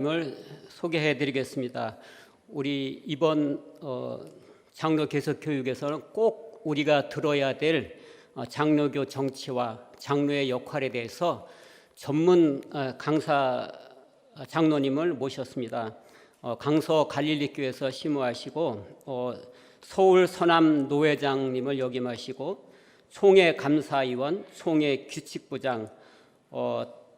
을 소개해 드리겠습니다. 우리 이번 장로 개석 교육에서는 꼭 우리가 들어야 될 장로교 정치와 장로의 역할에 대해서 전문 강사 장로님을 모셨습니다. 강서 갈릴리교에서 심우하시고 서울 서남 노회장님을 역임하시고 총회 감사위원, 총회 규칙부장,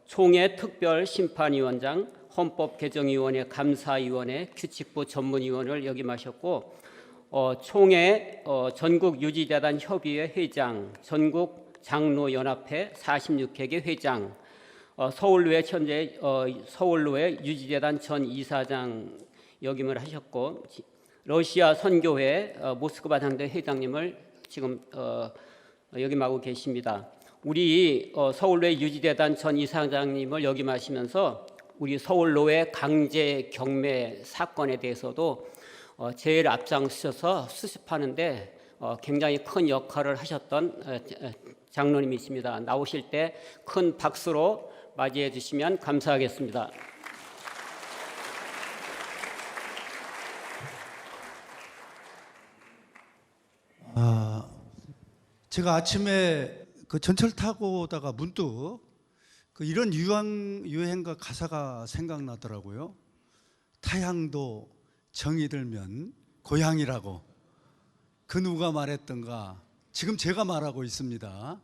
총회 특별심판위원장, 헌법개정위원회 감사위원회 규칙부 전문위원을 역임하셨고 총회 전국유지재단 협의회 회장, 전국장로연합회 46회계 회장, 서울로회 현재 서울로회 유지재단 전 이사장 역임을 하셨고 러시아 선교회 모스크바 당대 회장님을 지금 역임하고 계십니다. 우리 서울로회 유지재단 전 이사장님을 역임하시면서 우리 서울로회 강제 경매 사건에 대해서도 제일 앞장서서 수습하는데 굉장히 큰 역할을 하셨던 장로님이십니다. 나오실 때 큰 박수로 맞이해 주시면 감사하겠습니다. 제가 아침에 그 전철 타고 오다가 문득 이런 유행가 가사가 생각나더라고요. 타향도 정이 들면 고향이라고. 그 누가 말했던가 지금 제가 말하고 있습니다.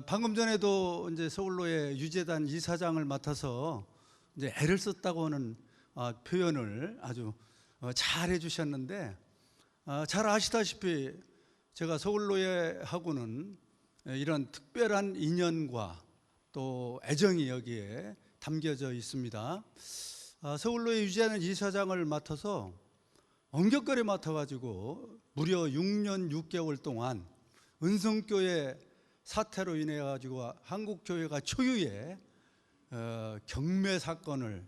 방금 전에도 이제 서울로의 유재단 이사장을 맡아서 이제 애를 썼다고 하는 표현을 아주 잘 해주셨는데 잘 아시다시피 제가 서울로회하고는 이런 특별한 인연과 또 애정이 여기에 담겨져 있습니다. 서울로회 유지하는 이사장을 맡아서 엄격거리 맡아가지고 무려 6년 6개월 동안 은성교회 사태로 인해 가지고 한국교회가 초유의 경매 사건을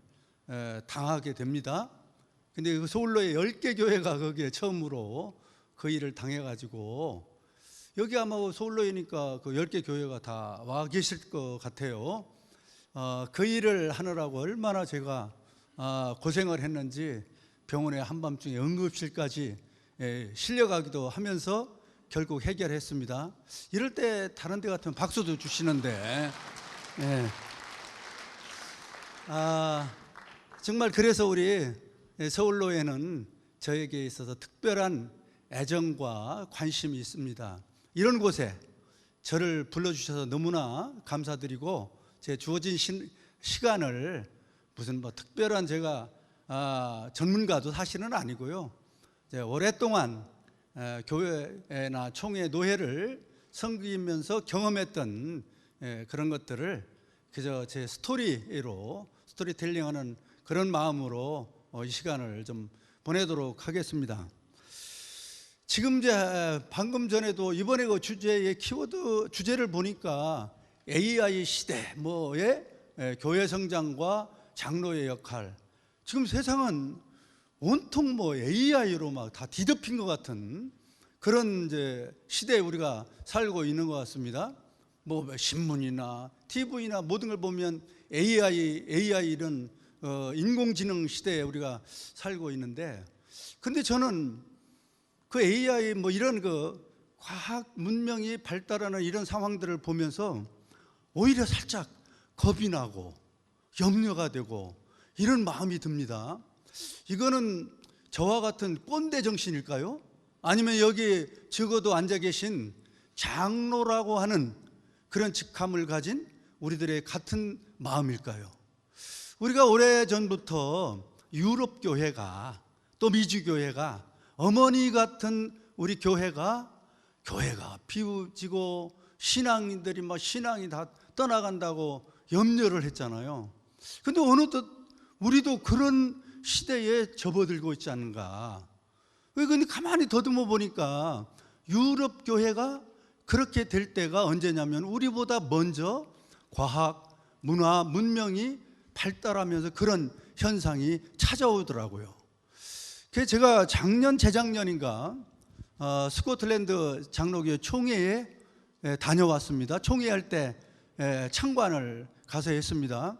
당하게 됩니다. 근데 그 서울로회 10개 교회가 거기에 처음으로 그 일을 당해가지고 여기 아마 서울로회니까 그 10개 교회가 다 와 계실 것 같아요. 그 일을 하느라고 얼마나 제가 고생을 했는지 병원에 한밤중에 응급실까지 실려가기도 하면서 결국 해결했습니다. 이럴 때 다른 데 같으면 박수도 주시는데 정말 그래서 우리 서울로회는 저에게 있어서 특별한 애정과 관심이 있습니다. 이런 곳에 저를 불러주셔서 너무나 감사드리고 제 주어진 시간을 무슨 특별한 제가 전문가도 사실은 아니고요. 오랫동안 교회나 총회 노회를 섬기면서 경험했던 그런 것들을 그저 제 스토리텔링하는 그런 마음으로 이 시간을 좀 보내도록 하겠습니다. 지금 방금 전에도 이번에 그 주제의 키워드 주제를 보니까 AI 시대 교회 성장과 장로의 역할. 지금 세상은 온통 AI로 막 다 뒤덮인 것 같은 그런 이제 시대에 우리가 살고 있는 것 같습니다. 신문이나 TV나 모든 걸 보면 AI 이런 인공지능 시대에 우리가 살고 있는데, 근데 저는 그 AI 이런 과학 문명이 발달하는 이런 상황들을 보면서 오히려 살짝 겁이 나고 염려가 되고 이런 마음이 듭니다. 이거는 저와 같은 꼰대 정신일까요? 아니면 여기 적어도 앉아 계신 장로라고 하는 그런 직함을 가진 우리들의 같은 마음일까요? 우리가 오래전부터 유럽 교회가 또 미주 교회가 어머니 같은 우리 교회가 비우지고 신앙인들이 신앙이 다 떠나간다고 염려를 했잖아요. 근데 어느덧 우리도 그런 시대에 접어들고 있지 않은가. 근데 가만히 더듬어 보니까 유럽 교회가 그렇게 될 때가 언제냐면 우리보다 먼저 과학, 문화, 문명이 발달하면서 그런 현상이 찾아오더라고요. 그래서 제가 재작년인가 스코틀랜드 장로교 총회에 다녀왔습니다. 총회할 때 창관을 가서 했습니다.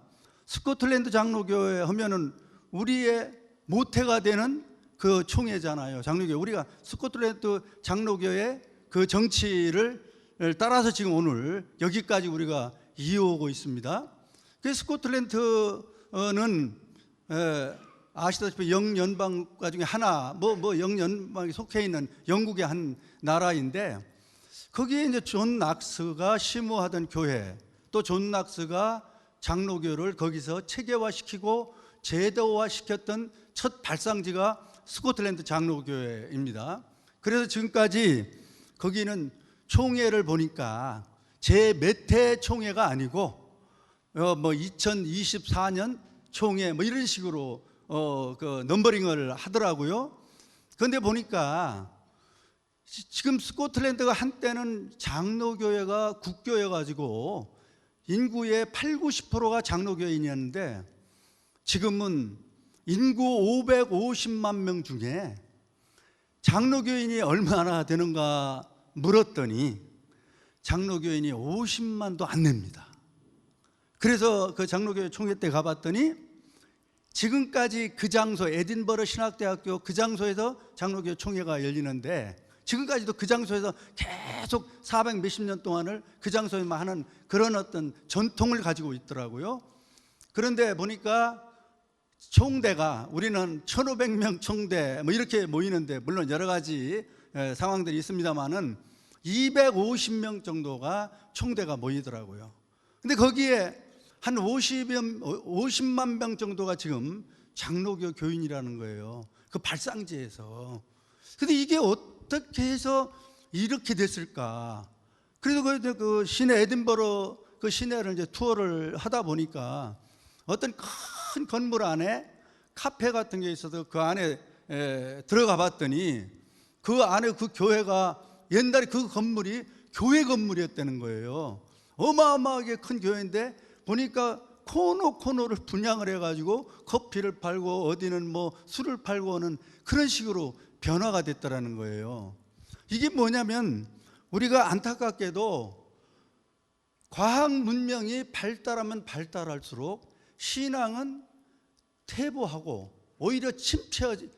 스코틀랜드 장로교회 하면은 우리의 모태가 되는 그 총회잖아요. 장로교. 우리가 스코틀랜드 장로교의 그 정치를 따라서 지금 오늘 여기까지 우리가 이어오고 있습니다. 그 스코틀랜드는 아시다시피 영연방가 중에 하나, 영연방에 속해 있는 영국의 한 나라인데, 거기에 이제 존 낙스가 심우하던 교회, 또 존 낙스가 장로교를 거기서 체계화시키고 제도화시켰던 첫 발상지가 스코틀랜드 장로교회입니다. 그래서 지금까지 거기는 총회를 보니까 제 몇 회 총회가 아니고 2024년 총회 이런 식으로 그 넘버링을 하더라고요. 그런데 보니까 지금 스코틀랜드가 한때는 장로교회가 국교여 가지고 인구의 80~90%가 장로교인이었는데 지금은 인구 550만 명 중에 장로교인이 얼마나 되는가 물었더니 장로교인이 50만도 안 됩니다. 그래서 그 장로교회 총회 때 가봤더니 지금까지 그 장소, 에딘버러 신학대학교 그 장소에서 장로교회 총회가 열리는데 지금까지도 그 장소에서 계속 400 몇십 년 동안을 그 장소에만 하는 그런 어떤 전통을 가지고 있더라고요. 그런데 보니까 총대가 우리는 1500명 총대 이렇게 모이는데 물론 여러 가지 상황들이 있습니다만은 250명 정도가 총대가 모이더라고요. 근데 거기에 한 50만 명 정도가 지금 장로교 교인이라는 거예요. 그 발상지에서. 근데 이게 어떻게 해서 이렇게 됐을까? 그래서 그 시내 에딘버러 그 시내를 이제 투어를 하다 보니까 어떤 큰 건물 안에 카페 같은 게 있어서 그 안에 들어가 봤더니 그 안에 그 교회가 옛날에 그 건물이 교회 건물이었다는 거예요. 어마어마하게 큰 교회인데 보니까 코너를 분양을 해가지고 커피를 팔고 어디는 술을 팔고 하는 그런 식으로 변화가 됐다라는 거예요. 이게 뭐냐면 우리가 안타깝게도 과학 문명이 발달하면 발달할수록 신앙은 퇴보하고 오히려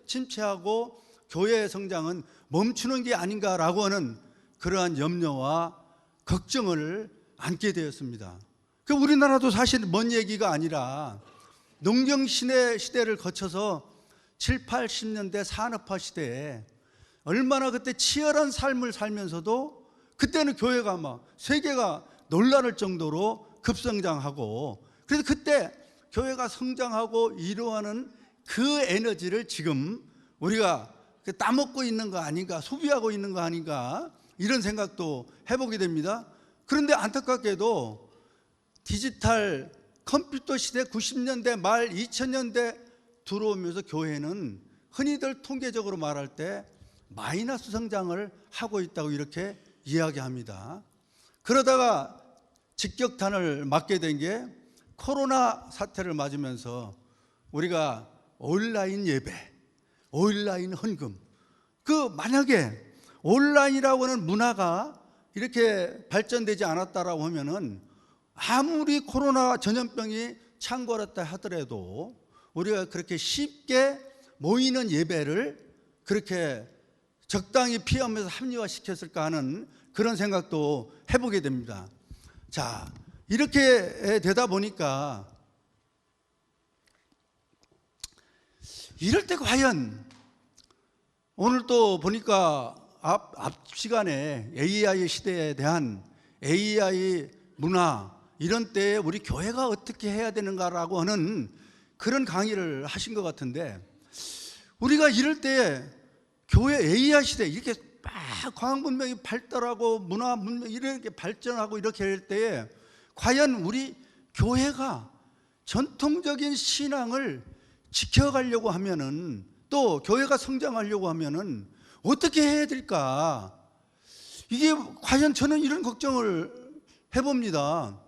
침체하고 교회의 성장은 멈추는 게 아닌가라고 하는 그러한 염려와 걱정을 안게 되었습니다. 그 우리나라도 사실 먼 얘기가 아니라 농경신의 시대를 거쳐서 7, 80년대 산업화 시대에 얼마나 그때 치열한 삶을 살면서도 그때는 교회가 막 세계가 놀랄 정도로 급성장하고 그래서 그때 교회가 성장하고 이루어가는 그 에너지를 지금 우리가 따먹고 있는 거 아닌가, 소비하고 있는 거 아닌가 이런 생각도 해보게 됩니다. 그런데 안타깝게도 디지털 컴퓨터 시대 90년대 말 2000년대 들어오면서 교회는 흔히들 통계적으로 말할 때 마이너스 성장을 하고 있다고 이렇게 이야기합니다. 그러다가 직격탄을 맞게 된 게 코로나 사태를 맞으면서 우리가 온라인 예배, 온라인 헌금, 만약에 온라인이라고 하는 문화가 이렇게 발전되지 않았다라고 하면은 아무리 코로나 전염병이 창궐했다 하더라도 우리가 그렇게 쉽게 모이는 예배를 그렇게 적당히 피하면서 합리화시켰을까 하는 그런 생각도 해보게 됩니다. 자, 이렇게 되다 보니까 이럴 때 과연 오늘 또 보니까 앞 시간에 AI 시대에 대한 AI 문화 이런 때에 우리 교회가 어떻게 해야 되는가라고 하는 그런 강의를 하신 것 같은데 우리가 이럴 때 교회 AI 시대 이렇게 막 과학 문명이 발달하고 문화 문명 이렇게 발전하고 이렇게 할 때에 과연 우리 교회가 전통적인 신앙을 지켜가려고 하면은 또 교회가 성장하려고 하면은 어떻게 해야 될까? 이게 과연 저는 이런 걱정을 해봅니다.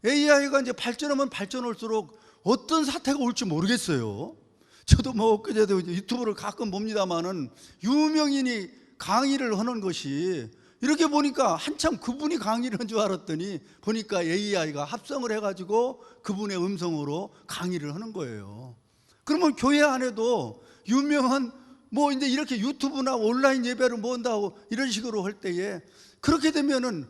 AI가 이제 발전하면 발전할수록 어떤 사태가 올지 모르겠어요. 저도 엊그제도 유튜브를 가끔 봅니다만은 유명인이 강의를 하는 것이 이렇게 보니까 한참 그분이 강의를 한 줄 알았더니 보니까 AI가 합성을 해가지고 그분의 음성으로 강의를 하는 거예요. 그러면 교회 안에도 유명한 뭐 이제 이렇게 유튜브나 온라인 예배를 모은다고 이런 식으로 할 때에 그렇게 되면은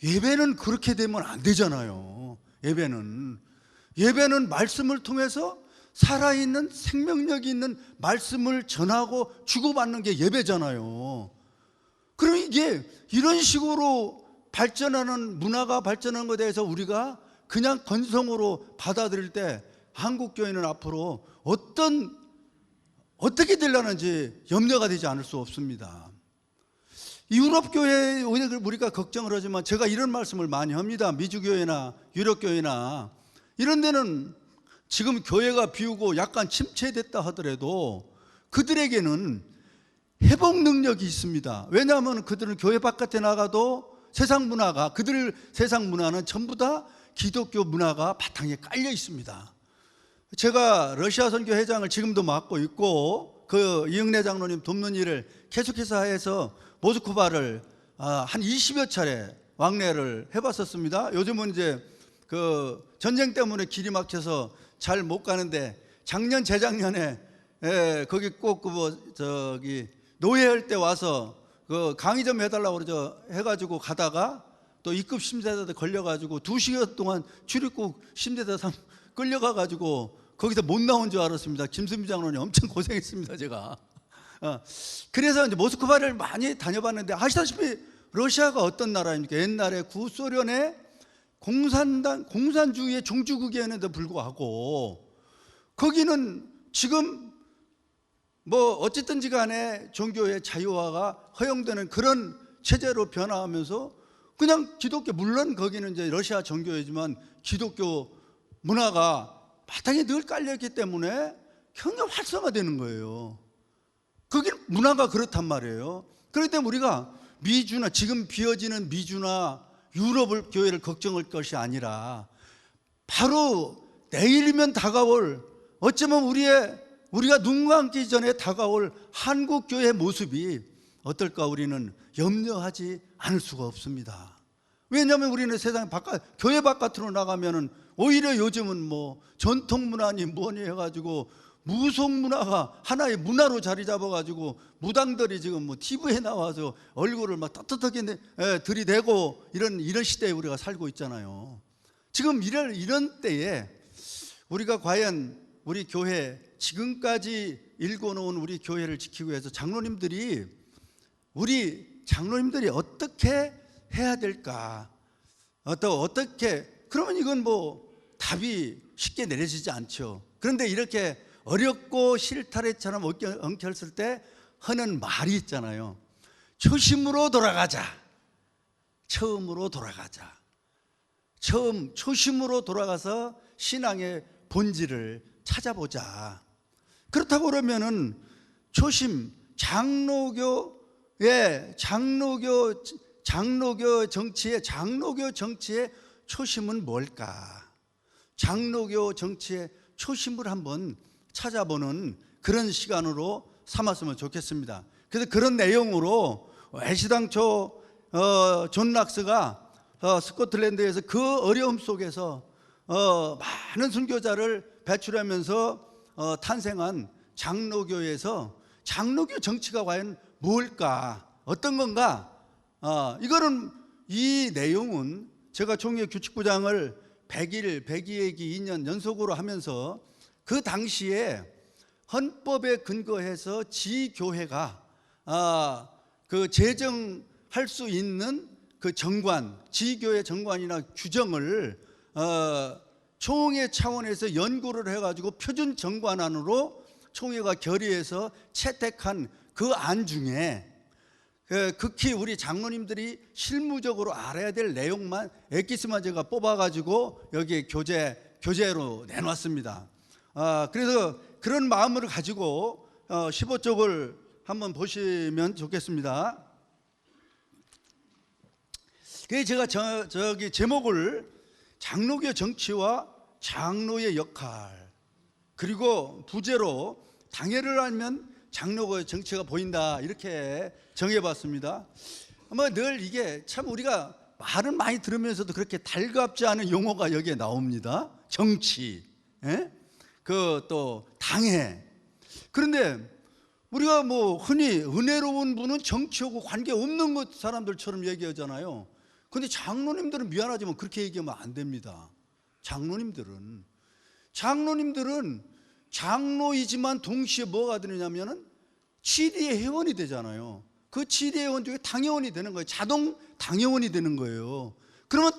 예배는 그렇게 되면 안 되잖아요. 예배는 말씀을 통해서 살아있는 생명력이 있는 말씀을 전하고 주고받는 게 예배잖아요. 그럼 이게 이런 식으로 발전하는 문화가 발전하는 것에 대해서 우리가 그냥 건성으로 받아들일 때 한국 교회는 앞으로 어떻게 되려는지 염려가 되지 않을 수 없습니다. 유럽 교회 우리가 걱정을 하지만 제가 이런 말씀을 많이 합니다. 미주 교회나 유럽 교회나 이런 데는 지금 교회가 비우고 약간 침체됐다 하더라도 그들에게는 회복 능력이 있습니다. 왜냐하면 그들은 교회 바깥에 나가도 그들 세상 문화는 전부 다 기독교 문화가 바탕에 깔려 있습니다. 제가 러시아 선교 회장을 지금도 맡고 있고 그 이응래 장로님 돕는 일을 계속해서 해서 모스크바를 한 20여 차례 왕래를 해봤었습니다. 요즘은 이제 그 전쟁 때문에 길이 막혀서 잘 못 가는데 작년 재작년에 거기 꼭 노예할 때 와서 그 강의 좀 해달라고 해가지고 가다가 또 입급 심사대에 걸려가지고 2시간 동안 출입국 심사대 끌려가가지고 거기서 못 나온 줄 알았습니다. 김수미 장로님 엄청 고생했습니다, 제가. 그래서 이제 모스크바를 많이 다녀봤는데 아시다시피 러시아가 어떤 나라입니까? 옛날에 구소련의 공산주의의 종주국이었는데 불구하고 거기는 지금 뭐 어쨌든지 간에 종교의 자유화가 허용되는 그런 체제로 변화하면서 그냥 기독교, 물론 거기는 이제 러시아 정교회지만 기독교 문화가 바탕에 늘 깔려있기 때문에 굉장히 활성화되는 거예요. 거기는 문화가 그렇단 말이에요. 그렇기 때문에 우리가 미주나 지금 비어지는 미주나 유럽 교회를 걱정할 것이 아니라 바로 내일이면 다가올 어쩌면 우리가 눈 감기 전에 다가올 한국 교회의 모습이 어떨까 우리는 염려하지 않을 수가 없습니다. 왜냐하면 우리는 세상 교회 바깥으로 나가면은 오히려 요즘은 뭐 전통 문화니 뭐니 해가지고 무속 문화가 하나의 문화로 자리 잡아가지고 무당들이 지금 뭐 TV에 나와서 얼굴을 막 떳떳하게 들이대고 이런 시대에 우리가 살고 있잖아요. 지금 이런 때에 우리가 과연 우리 교회 지금까지 일궈놓은 우리 교회를 지키기 위해서 우리 장로님들이 어떻게 해야 될까? 어떻게 그러면 이건 뭐 답이 쉽게 내려지지 않죠. 그런데 이렇게 어렵고 실타래처럼 엉켰을 때 하는 말이 있잖아요. 초심으로 돌아가자. 처음으로 돌아가자. 초심으로 돌아가서 신앙의 본질을 찾아보자. 그렇다고 그러면은 초심, 장로교 정치의 초심은 뭘까? 장로교 정치의 초심을 한번 찾아보는 그런 시간으로 삼았으면 좋겠습니다. 그래서 그런 내용으로 애시당초 존 락스가 스코틀랜드에서 그 어려움 속에서 많은 선교자를 배출하면서 탄생한 장로교에서 장로교 정치가 과연 뭘까? 어떤 건가? 이거는 이 내용은 제가 총회 규칙부장을 102회기 2년 연속으로 하면서 그 당시에 헌법에 근거해서 지교회가 그 제정할 수 있는 그 정관, 지교회 정관이나 규정을 총회 차원에서 연구를 해가지고 표준 정관안으로 총회가 결의해서 채택한 그 안 중에 극히 우리 장로님들이 실무적으로 알아야 될 내용만 엑기스만 제가 뽑아가지고 여기 교재로 내놨습니다. 그래서 그런 마음을 가지고 15쪽을 한번 보시면 좋겠습니다. 그래서 제가 저기 제목을 장로교 정치와 장로의 역할, 그리고 부제로 당회를 알면 장로교 정치가 보인다, 이렇게 정해봤습니다. 아마 늘 이게 참 우리가 말은 많이 들으면서도 그렇게 달갑지 않은 용어가 여기에 나옵니다. 정치, 그 또 당회. 그런데 우리가 뭐 흔히 은혜로운 분은 정치하고 관계 없는 것 사람들처럼 얘기하잖아요. 근데 장로님들은 미안하지만 그렇게 얘기하면 안 됩니다. 장로님들은 장로이지만 동시에 뭐가 되느냐면은 치리의 회원이 되잖아요. 그 치리의 회원 중에 당회원이 되는 거예요. 자동 당회원이 되는 거예요. 그러면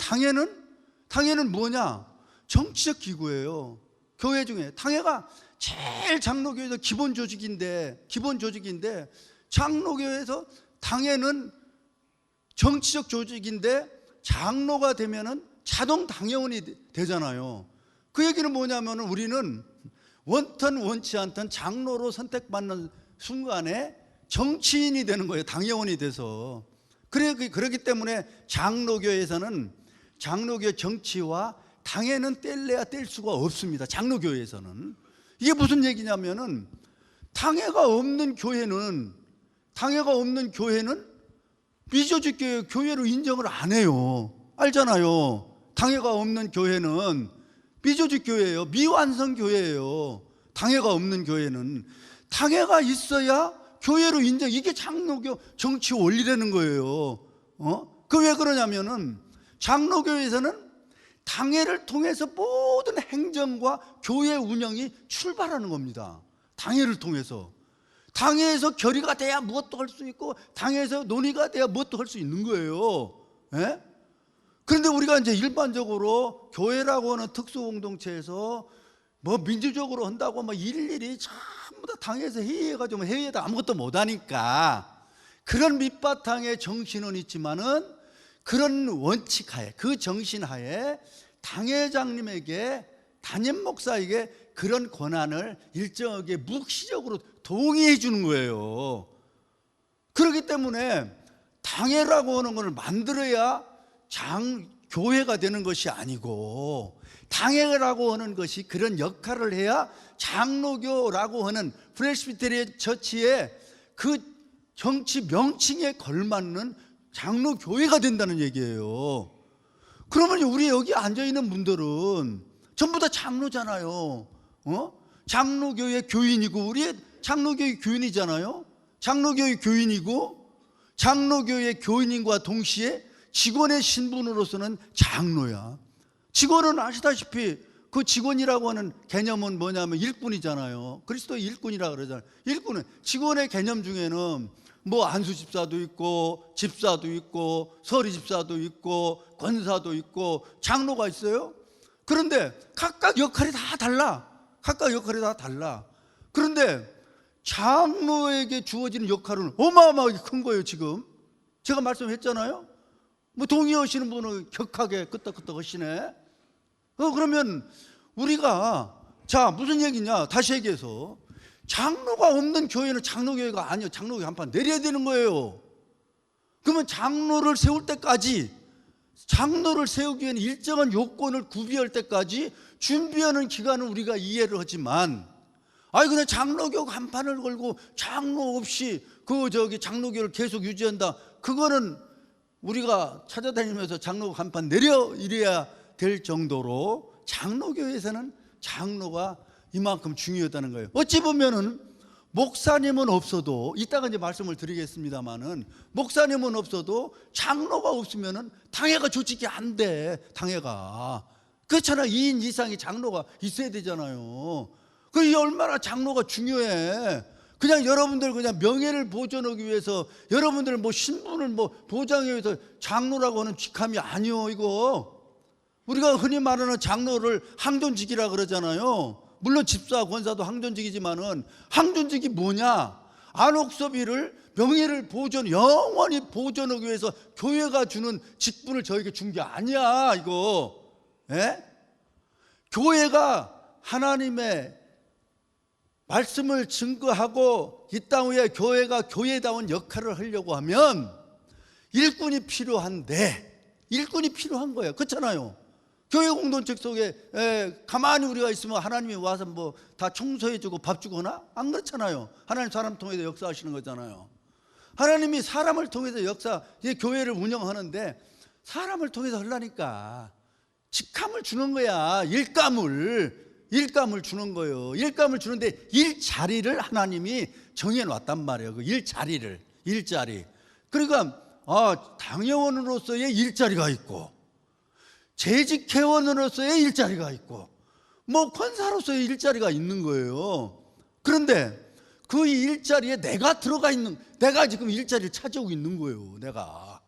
당회는 뭐냐? 정치적 기구예요. 교회 중에 당회가 제일 장로교회에서 기본 조직인데 장로교회에서 당회는 정치적 조직인데 장로가 되면은 자동 당회원이 되잖아요. 그 얘기는 뭐냐면은 우리는 원턴 원치 않던 장로로 선택받는 순간에 정치인이 되는 거예요. 당회원이 돼서. 그렇기 때문에 장로교회에서는 장로교회 정치와 당회는 뗄래야 뗄 수가 없습니다. 장로교회에서는. 이게 무슨 얘기냐면은 당회가 없는 교회는 미조직 교회로 인정을 안 해요. 알잖아요. 당회가 없는 교회는 미조직 교회예요. 미완성 교회예요. 당회가 없는 교회는. 당회가 있어야 교회로 인정. 이게 장로교 정치 원리라는 거예요. 그 왜 그러냐면은 장로교회에서는 당회를 통해서 모든 행정과 교회 운영이 출발하는 겁니다. 당회를 통해서. 당회에서 결의가 돼야 무엇도 할 수 있고 당회에서 논의가 돼야 무엇도 할 수 있는 거예요. 그런데 우리가 이제 일반적으로 교회라고 하는 특수공동체에서 뭐 민주적으로 한다고 뭐 일일이 전부 다 당에서 회의해가지고 회의에다 아무것도 못하니까 그런 밑바탕의 정신은 있지만은 그런 원칙 하에, 그 정신 하에 당회장님에게, 담임 목사에게 그런 권한을 일정하게 묵시적으로 동의해 주는 거예요. 그렇기 때문에 당회라고 하는 것을 만들어야 교회가 되는 것이 아니고 당회라고 하는 것이 그런 역할을 해야 장로교라고 하는 프레스비테리안 처치의 그 정치 명칭에 걸맞는 장로교회가 된다는 얘기예요. 그러면 우리 여기 앉아있는 분들은 전부 다 장로잖아요. 장로교회 교인이고 우리 장로교회 교인이잖아요. 장로교회 교인이고 장로교회 교인인과 동시에 직원의 신분으로서는 장로야. 직원은 아시다시피 그 직원이라고 하는 개념은 뭐냐면 일꾼이잖아요. 그리스도의 일꾼이라고 그러잖아요. 일꾼은 직원의 개념 중에는 뭐 안수 집사도 있고 집사도 있고 서리 집사도 있고 권사도 있고 장로가 있어요. 그런데 각각 역할이 다 달라. 그런데 장로에게 주어지는 역할은 어마어마하게 큰 거예요. 지금 제가 말씀했잖아요. 뭐 동의하시는 분은 격하게 끄떡끄떡 하시네. 그러면 우리가 무슨 얘기냐? 다시 얘기해서 장로가 없는 교회는 장로교회가 아니에요. 장로교회 한판 내려야 되는 거예요. 그러면 장로를 세울 때까지, 장로를 세우기 위한 일정한 요건을 구비할 때까지 준비하는 기간은 우리가 이해를 하지만, 그냥 장로교 간판을 걸고 장로 없이 장로교를 계속 유지한다. 그거는 우리가 찾아다니면서 장로 간판 내려 이래야 될 정도로 장로교회에서는 장로가 이만큼 중요하다는 거예요. 어찌 보면은 목사님은 없어도, 이따가 이제 말씀을 드리겠습니다만은, 목사님은 없어도 장로가 없으면은 당회가 조직이 안 돼. 당회가 그렇잖아. 2인 이상의 장로가 있어야 되잖아요. 그게 얼마나 장로가 중요해. 그냥 여러분들 그냥 명예를 보존하기 위해서, 여러분들 뭐 신분을 뭐 보장하기 위해서 장로라고 하는 직함이 아니요. 이거 우리가 흔히 말하는 장로를 항존직이라 그러잖아요. 물론 집사 권사도 항존직이지만은 항존직이 뭐냐? 안옥섭이를 명예를 영원히 보존하기 위해서 교회가 주는 직분을 저에게 준 게 아니야. 이거 교회가 하나님의 말씀을 증거하고 이 땅 위에 교회가 교회다운 역할을 하려고 하면 일꾼이 필요한데, 일꾼이 필요한 거예요. 그렇잖아요. 교회 공동체 속에 가만히 우리가 있으면 하나님이 와서 뭐 다 청소해주고 밥 주거나? 안 그렇잖아요. 하나님 사람 통해서 역사하시는 거잖아요. 하나님이 사람을 통해서 이 교회를 운영하는데 사람을 통해서 하려니까 직함을 주는 거야. 일감을 주는 거예요. 일감을 주는데 일자리를 하나님이 정해놨단 말이에요. 그 일자리. 그러니까 당회원으로서의 일자리가 있고, 재직회원으로서의 일자리가 있고, 뭐 권사로서의 일자리가 있는 거예요. 그런데 그 일자리에 내가 지금 일자리를 차지하고 있는 거예요. 내가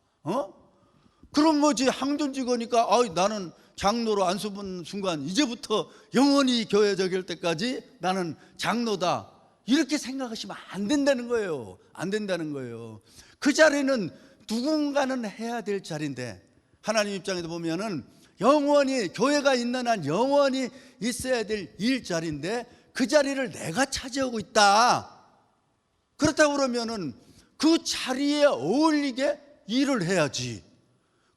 그런 거지. 항존직원이니까 나는 장로로 안 서본 순간 이제부터 영원히 교회 저길 때까지 나는 장로다, 이렇게 생각하시면 안 된다는 거예요. 안 된다는 거예요. 그 자리는 누군가는 해야 될 자리인데, 하나님 입장에서 보면은 영원히 교회가 있는 한 영원히 있어야 될 일자리인데 그 자리를 내가 차지하고 있다. 그렇다고 그러면은 그 자리에 어울리게 일을 해야지.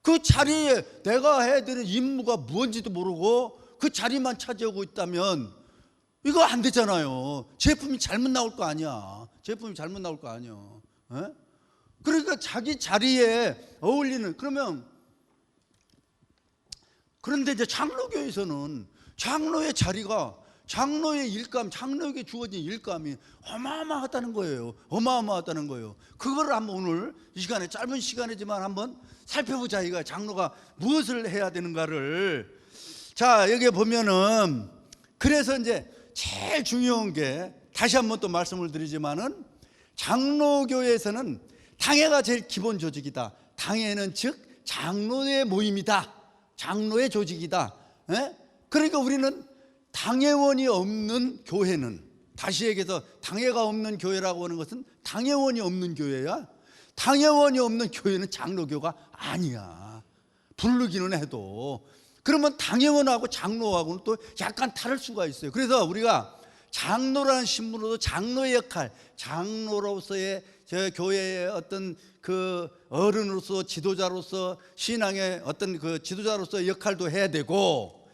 그 자리에 내가 해야 되는 임무가 무엇인지도 모르고 그 자리만 차지하고 있다면 이거 안 되잖아요. 제품이 잘못 나올 거 아니야. 그러니까 자기 자리에 어울리는, 그런데 이제 장로교에서는 장로의 자리가, 장로의 일감, 장로에게 주어진 일감이 어마어마하다는 거예요. 그거를 한번 오늘 이 시간에, 짧은 시간이지만 한번 살펴보자. 이거 장로가 무엇을 해야 되는가를. 자, 여기 보면은, 그래서 이제 제일 중요한 게, 다시 한번 또 말씀을 드리지만은, 장로교에서는 당회가 제일 기본 조직이다. 당회는 즉 장로의 모임이다. 장로의 조직이다. 그러니까 우리는 당회원이 없는 교회는, 다시 얘기해서 당회가 없는 교회라고 하는 것은 당회원이 없는 교회야. 당회원이 없는 교회는 장로교가 아니야. 부르기는 해도. 그러면 당회원하고 장로하고는 또 약간 다를 수가 있어요. 그래서 우리가 장로라는 신분으로도 장로의 역할, 장로로서의 저 교회의 어떤 그 어른으로서, 지도자로서, 신앙의 어떤 그 지도자로서의 역할도 해야 되고,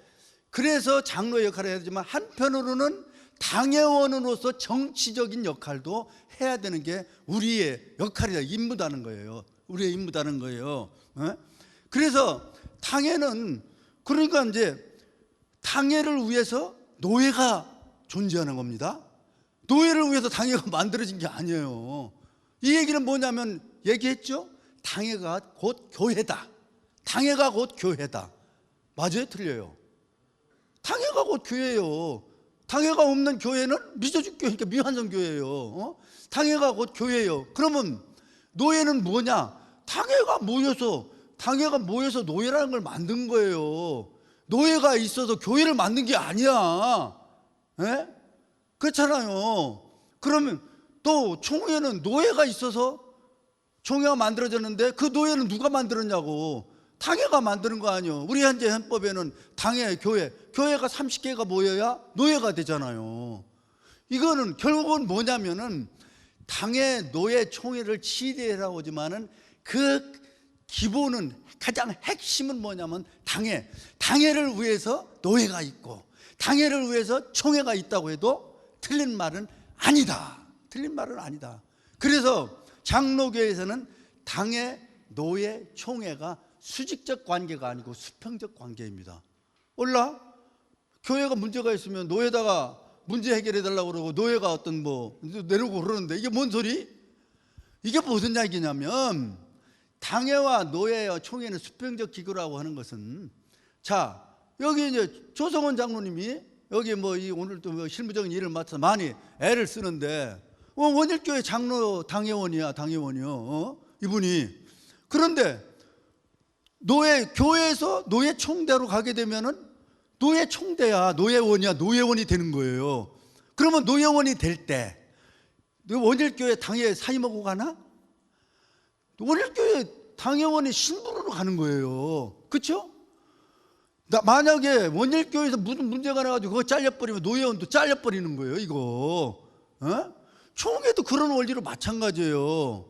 그래서 장로의 역할을 해야 되지만 한편으로는 당회원으로서 정치적인 역할도 해야 되는 게 우리의 역할이다, 임무다는 거예요. 우리의 임무다는 거예요. 그래서 당회는, 그러니까 이제 당회를 위해서 노예가 존재하는 겁니다. 노예를 위해서 당회가 만들어진 게 아니에요. 이 얘기는 뭐냐면, 얘기했죠? 당회가 곧 교회다. 당회가 곧 교회다. 맞아요? 틀려요? 당회가 곧 교회예요. 당회가 없는 교회는 미조직 교회니까 미완성 교회예요. 당회가 곧 교회예요. 그러면 노예는 뭐냐? 당회가 모여서 노예라는 걸 만든 거예요. 노예가 있어서 교회를 만든 게 아니야. 그렇잖아요. 그러면 또 총회는 노예가 있어서 총회가 만들어졌는데 그 노예는 누가 만들었냐고. 당회가 만드는 거 아니에요. 우리 현재 헌법에는 당회, 교회가 30개가 모여야 노예가 되잖아요. 이거는 결국은 뭐냐면은 당회, 노예, 총회를 치리라고 하지만은 그 기본은, 가장 핵심은 뭐냐면 당회를 위해서 노예가 있고 당회를 위해서 총회가 있다고 해도 틀린 말은 아니다. 그래서 장로교에서는 당회, 노예, 총회가 수직적 관계가 아니고 수평적 관계입니다. 몰라? 교회가 문제가 있으면 노예다가 문제 해결해 달라고 그러고 노예가 어떤 내려오고 그러는데 이게 뭔 소리? 이게 무슨 이야기냐면, 당회와 노예와 총회는 수평적 기구라고 하는 것은, 자, 여기 이제 조성원 장로님이 여기 오늘 또 실무적인 일을 맡아서 많이 애를 쓰는데, 원일교회 장로 당회원이요. 이분이. 그런데 교회에서 노예 총대로 가게 되면은 노예 총대야, 노예원이 되는 거예요. 그러면 노예원이 될 때 원일교회 당회 사임하고 가나? 원일교회 당회원이 신분으로 가는 거예요. 그렇죠? 만약에 원일교회에서 무슨 문제가 나가지고 그거 잘려버리면 노예원도 잘려버리는 거예요. 이거 총회도 그런 원리로 마찬가지예요.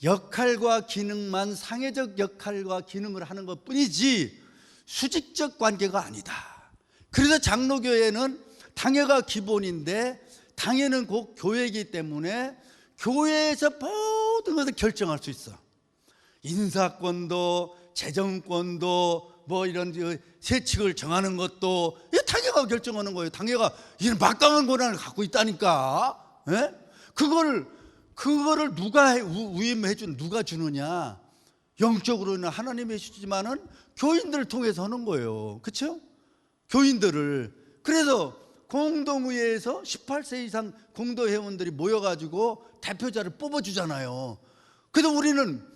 역할과 기능만 상해적 역할과 기능을 하는 것 뿐이지 수직적 관계가 아니다. 그래서 장로교회는 당회가 기본인데 당회는 곧 교회이기 때문에 교회에서 모든 모든 것을 결정할 수 있어. 인사권도 재정권도 뭐 이런 세칙을 정하는 것도 이 당회가 결정하는 거예요. 당회가 이런 막강한 권한을 갖고 있다니까. 예? 그거를 누가 위임해 준 누가 주느냐? 영적으로는 하나님이 해주지만은 교인들을 통해서 하는 거예요. 그렇죠? 교인들을. 그래서 공동의회에서 18세 이상 공동회원들이 모여가지고 대표자를 뽑아주잖아요. 그래서 우리는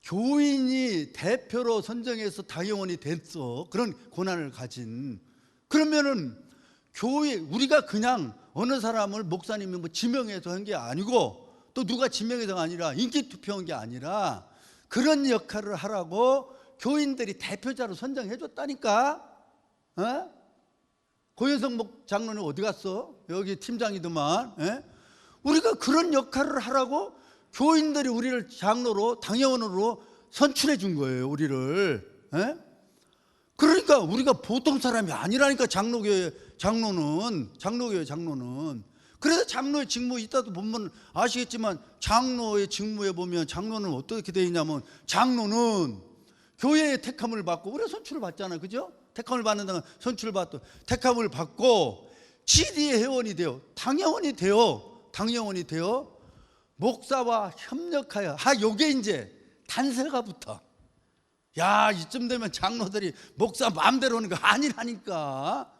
교인이 대표로 선정해서 당회원이 됐어. 그런 권한을 가진. 그러면은 교회, 우리가 그냥 어느 사람을 목사님이 뭐 지명해서 한 게 아니고, 또 누가 지명해서가 아니라 인기 투표한 게 아니라 그런 역할을 하라고 교인들이 대표자로 선정해 줬다니까. 어? 고현성 장로는 어디 갔어? 여기 팀장이더만. 예? 우리가 그런 역할을 하라고 교인들이 우리를 장로로, 당회원으로 선출해 준 거예요, 우리를. 예? 그러니까 우리가 보통 사람이 아니라니까. 장로교회 장로는. 그래서 장로의 직무, 이따도 보면 아시겠지만 장로의 직무에 보면 장로는 어떻게 되어 있냐면, 장로는 교회의 택함을 받고, 우리가 선출을 받잖아요, 그죠? 택함을 받는다면 선출을 받고, 택함을 받고 지리의 회원이 돼요. 당회원이 돼요. 목사와 협력하여. 요게 이제 단서가 붙어. 야, 이쯤 되면 장로들이 목사 마음대로 하는 거 아니라니까.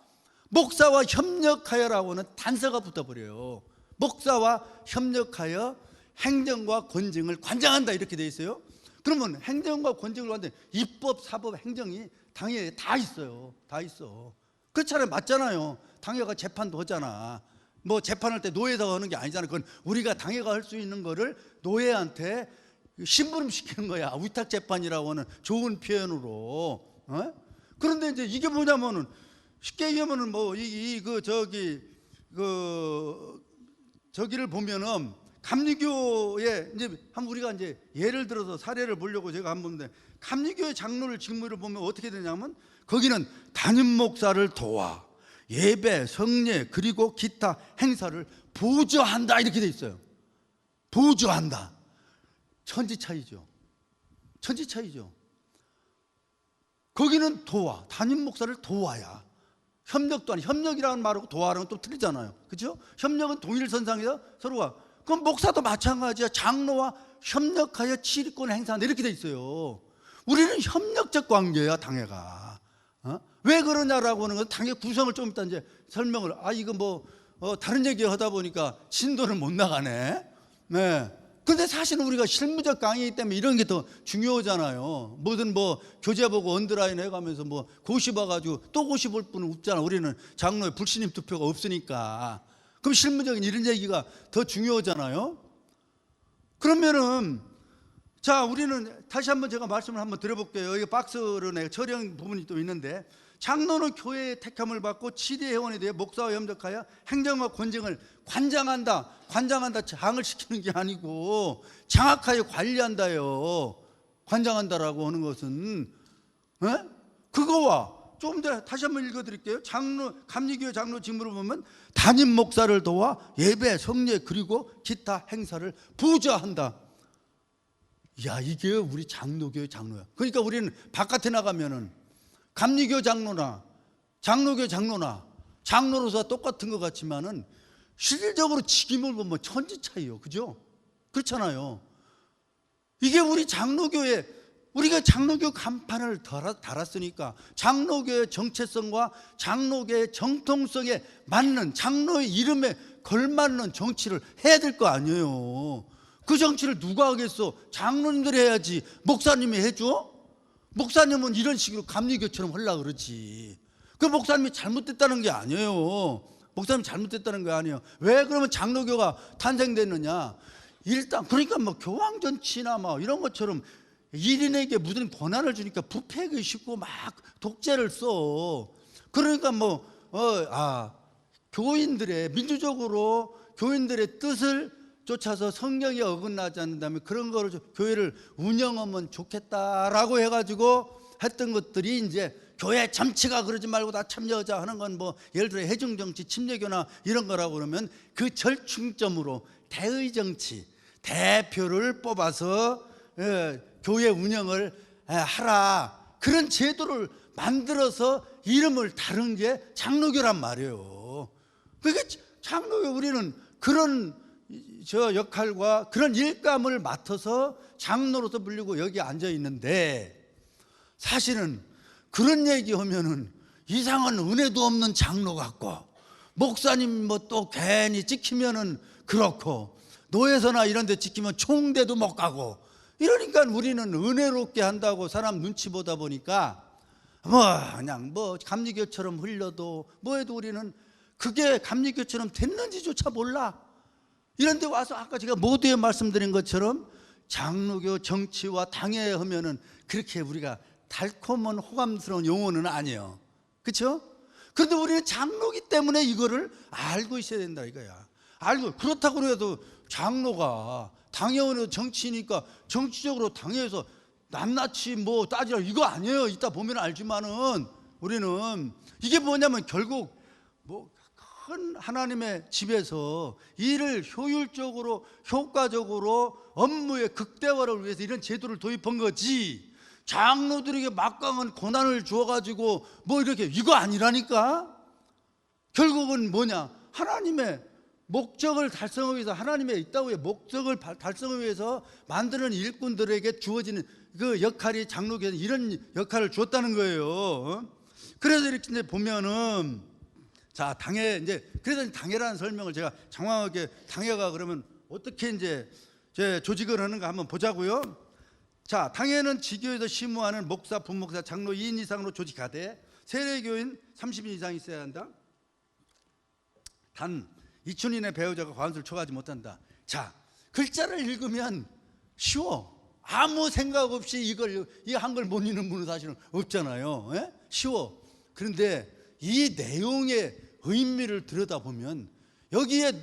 목사와 협력하여라고는 단서가 붙어버려요. 목사와 협력하여 행정과 권증을 관장한다, 이렇게 돼 있어요. 그러면 행정과 권증을 관장, 입법, 사법, 행정이 당회에 다 있어요. 다 있어. 그렇잖아요. 맞잖아요. 당회가 재판도 하잖아. 뭐 재판할 때 노예가 하는 게 아니잖아요. 그건 우리가 당회가 할 수 있는 거를 노예한테 심부름 시키는 거야. 위탁 재판이라고 하는 좋은 표현으로. 어? 그런데 이제 이게 뭐냐면은, 쉽게 얘기하면은 뭐 저기를 보면은 감리교에 이제 우리가 이제 예를 들어서 사례를 보려고 제가 한 건데, 감리교회 장로를 직무를 보면 어떻게 되냐면, 거기는 담임 목사를 도와 예배, 성례, 그리고 기타 행사를 보조한다, 이렇게 돼 있어요. 보조한다. 천지 차이죠. 거기는 도와, 담임 목사를 도와야. 협력도 아니, 협력이라는 말하고 도와라는 또 틀리잖아요, 그렇죠? 협력은 동일선상이다, 서로가. 그럼 목사도 마찬가지야. 장로와 협력하여 치리권 행사한다, 이렇게 돼 있어요. 우리는 협력적 관계야, 당회가. 왜 그러냐라고 하는 건 당회 구성을 좀 이따 이제 설명을. 이거 뭐 다른 얘기 하다 보니까 진도를 못 나가네. 네. 근데 사실은 우리가 실무적 강의이기 때문에 이런 게 더 중요하잖아요. 뭐든 뭐 교재 보고 언더라인 해가면서 뭐 고시 봐가지고 또 고시 볼 분은 없잖아. 우리는 장로의 불신임 투표가 없으니까. 그럼 실무적인 이런 얘기가 더 중요하잖아요. 그러면은, 자, 우리는 다시 한번 제가 말씀을 한번 드려볼게요. 여기 박스로 내가 처리한 부분이 또 있는데, 장로는 교회의 택함을 받고 치리 회원에 대해 목사와 협력하여 행정과 권증을 관장한다. 장을 시키는 게 아니고 장악하여 관리한다요. 관장한다라고 하는 것은, 그거와 조금 전에 다시 한번 읽어드릴게요. 감리교회 장로 직무를 보면 담임 목사를 도와 예배, 성례, 그리고 기타 행사를 부조한다. 야, 이게 우리 장로교회 장로야. 그러니까 우리는 바깥에 나가면은 감리교 장로나 장로교 장로나 장로로서 똑같은 것 같지만은 실질적으로 직임을 보면 천지 차이요, 그죠? 그렇잖아요. 이게 우리 장로교회, 우리가 장로교 간판을 달았으니까 장로교의 정체성과 장로교의 정통성에 맞는, 장로의 이름에 걸맞는 정치를 해야 될 거 아니에요. 그 정치를 누가 하겠어? 장로님들이 해야지. 목사님이 해줘? 목사님은 이런 식으로 감리교처럼 하려고 그러지. 그 목사님이 잘못됐다는 게 아니에요. 목사님이 잘못됐다는 게 아니에요. 왜 그러면 장로교가 탄생됐느냐? 일단 그러니까 뭐 교황정치나 뭐 이런 것처럼 1인에게 무슨 권한을 주니까 부패하기 쉽고 막 독재를 써. 그러니까 교인들의, 민주적으로 교인들의 뜻을 쫓아서 성경에 어긋나지 않는다면 그런 거를 교회를 운영하면 좋겠다라고 해가지고 했던 것들이, 이제 교회 정치가 그러지 말고 다 참여하자 하는 건 뭐 예를 들어 해중정치, 침례교나 이런 거라고 그러면 그 절충점으로 대의정치, 대표를 뽑아서 교회 운영을 하라, 그런 제도를 만들어서 이름을 다른 게 장로교란 말이에요. 그러니까 장로교, 우리는 그런 역할과 그런 일감을 맡아서 장로로서 불리고 여기 앉아 있는데, 사실은 그런 얘기하면은 이상한 은혜도 없는 장로 같고, 목사님 뭐 또 괜히 찍히면은 그렇고, 노예서나 이런 데 찍히면 총대도 못 가고, 이러니까 우리는 은혜롭게 한다고 사람 눈치 보다 보니까 그냥 감리교처럼 흘려도 뭐 해도 우리는 그게 감리교처럼 됐는지조차 몰라. 이런 데 와서 아까 제가 모두에 말씀드린 것처럼 장로교 정치와 당회 하면은 그렇게 우리가 달콤한 호감스러운 용어는 아니에요. 그렇죠? 그런데 우리는 장로기 때문에 이거를 알고 있어야 된다 이거야. 알고, 그렇다고 해도 장로가 당회원은 정치니까 정치적으로 당회에서 낱낱이 뭐 따지라 이거 아니에요. 이따 보면 알지만은 우리는 이게 뭐냐면 결국 큰 하나님의 집에서 일을 효율적으로 효과적으로 업무의 극대화를 위해서 이런 제도를 도입한 거지, 장로들에게 막강한 권한을 주어가지고 이렇게 이거 아니라니까. 결국은 뭐냐, 하나님의 목적을 달성하기 위해서, 하나님의 있다고의 목적을 달성하기 위해서 만드는 일꾼들에게 주어지는 그 역할이 장로교회는 이런 역할을 줬다는 거예요. 그래서 이렇게 이제 보면은, 자, 당회, 이제 그래서 당회라는 설명을 제가 장황하게, 당회가 그러면 어떻게 이제 조직을 하는가 한번 보자고요. 자, 당회는 지교에서 심우하는 목사, 부목사, 장로 2인 이상으로 조직하되 세례교인 30인 이상 있어야 한다. 단 2촌인의 배우자가 과반수를 초과하지 못한다. 자, 글자를 읽으면 쉬워. 아무 생각 없이 이 한글 못 읽는 분은 사실은 없잖아요. 예? 쉬워. 그런데 이 내용의 의미를 들여다보면 여기에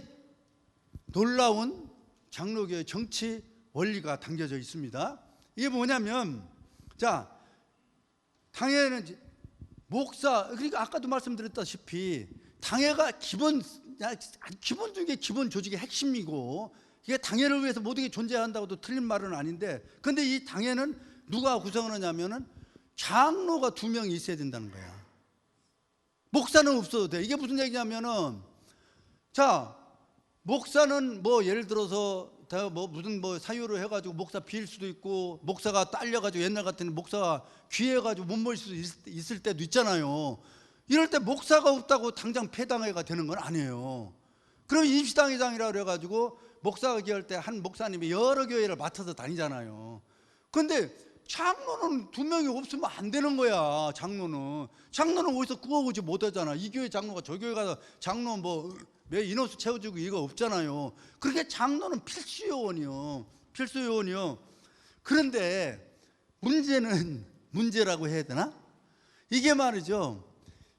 놀라운 장로교의 정치 원리가 담겨져 있습니다. 이게 뭐냐면, 자, 당회는 목사, 그러니까 아까도 말씀드렸다시피 당회가 기본 중에 기본 조직의 핵심이고, 이게 당회를 위해서 모든 게 존재한다고도 틀린 말은 아닌데, 근데 이 당회는 누가 구성을 하냐면은 장로가 2명이 있어야 된다는 거야. 목사는 없어도 돼. 이게 무슨 얘기냐면은, 자, 목사는 예를 들어서 무슨 사유로 해가지고 목사 비일 수도 있고, 목사가 딸려가지고 옛날 같은 목사가 귀해가지고 못 모실 수도 있을 때도 있잖아요. 이럴 때 목사가 없다고 당장 폐당회가 되는 건 아니에요. 그럼 임시당회장이라 그래가지고 목사가 귀할 때 한 목사님이 여러 교회를 맡아서 다니잖아요. 그런데 장로는 2명이 없으면 안 되는 거야. 장로는 어디서 구워오지 못하잖아. 이 교회 장로가 저 교회 가서 장로 매 인원수 채워주고 이거 없잖아요. 그러니까 장로는 필수 요원이요. 그런데 문제라고 해야 되나? 이게 말이죠,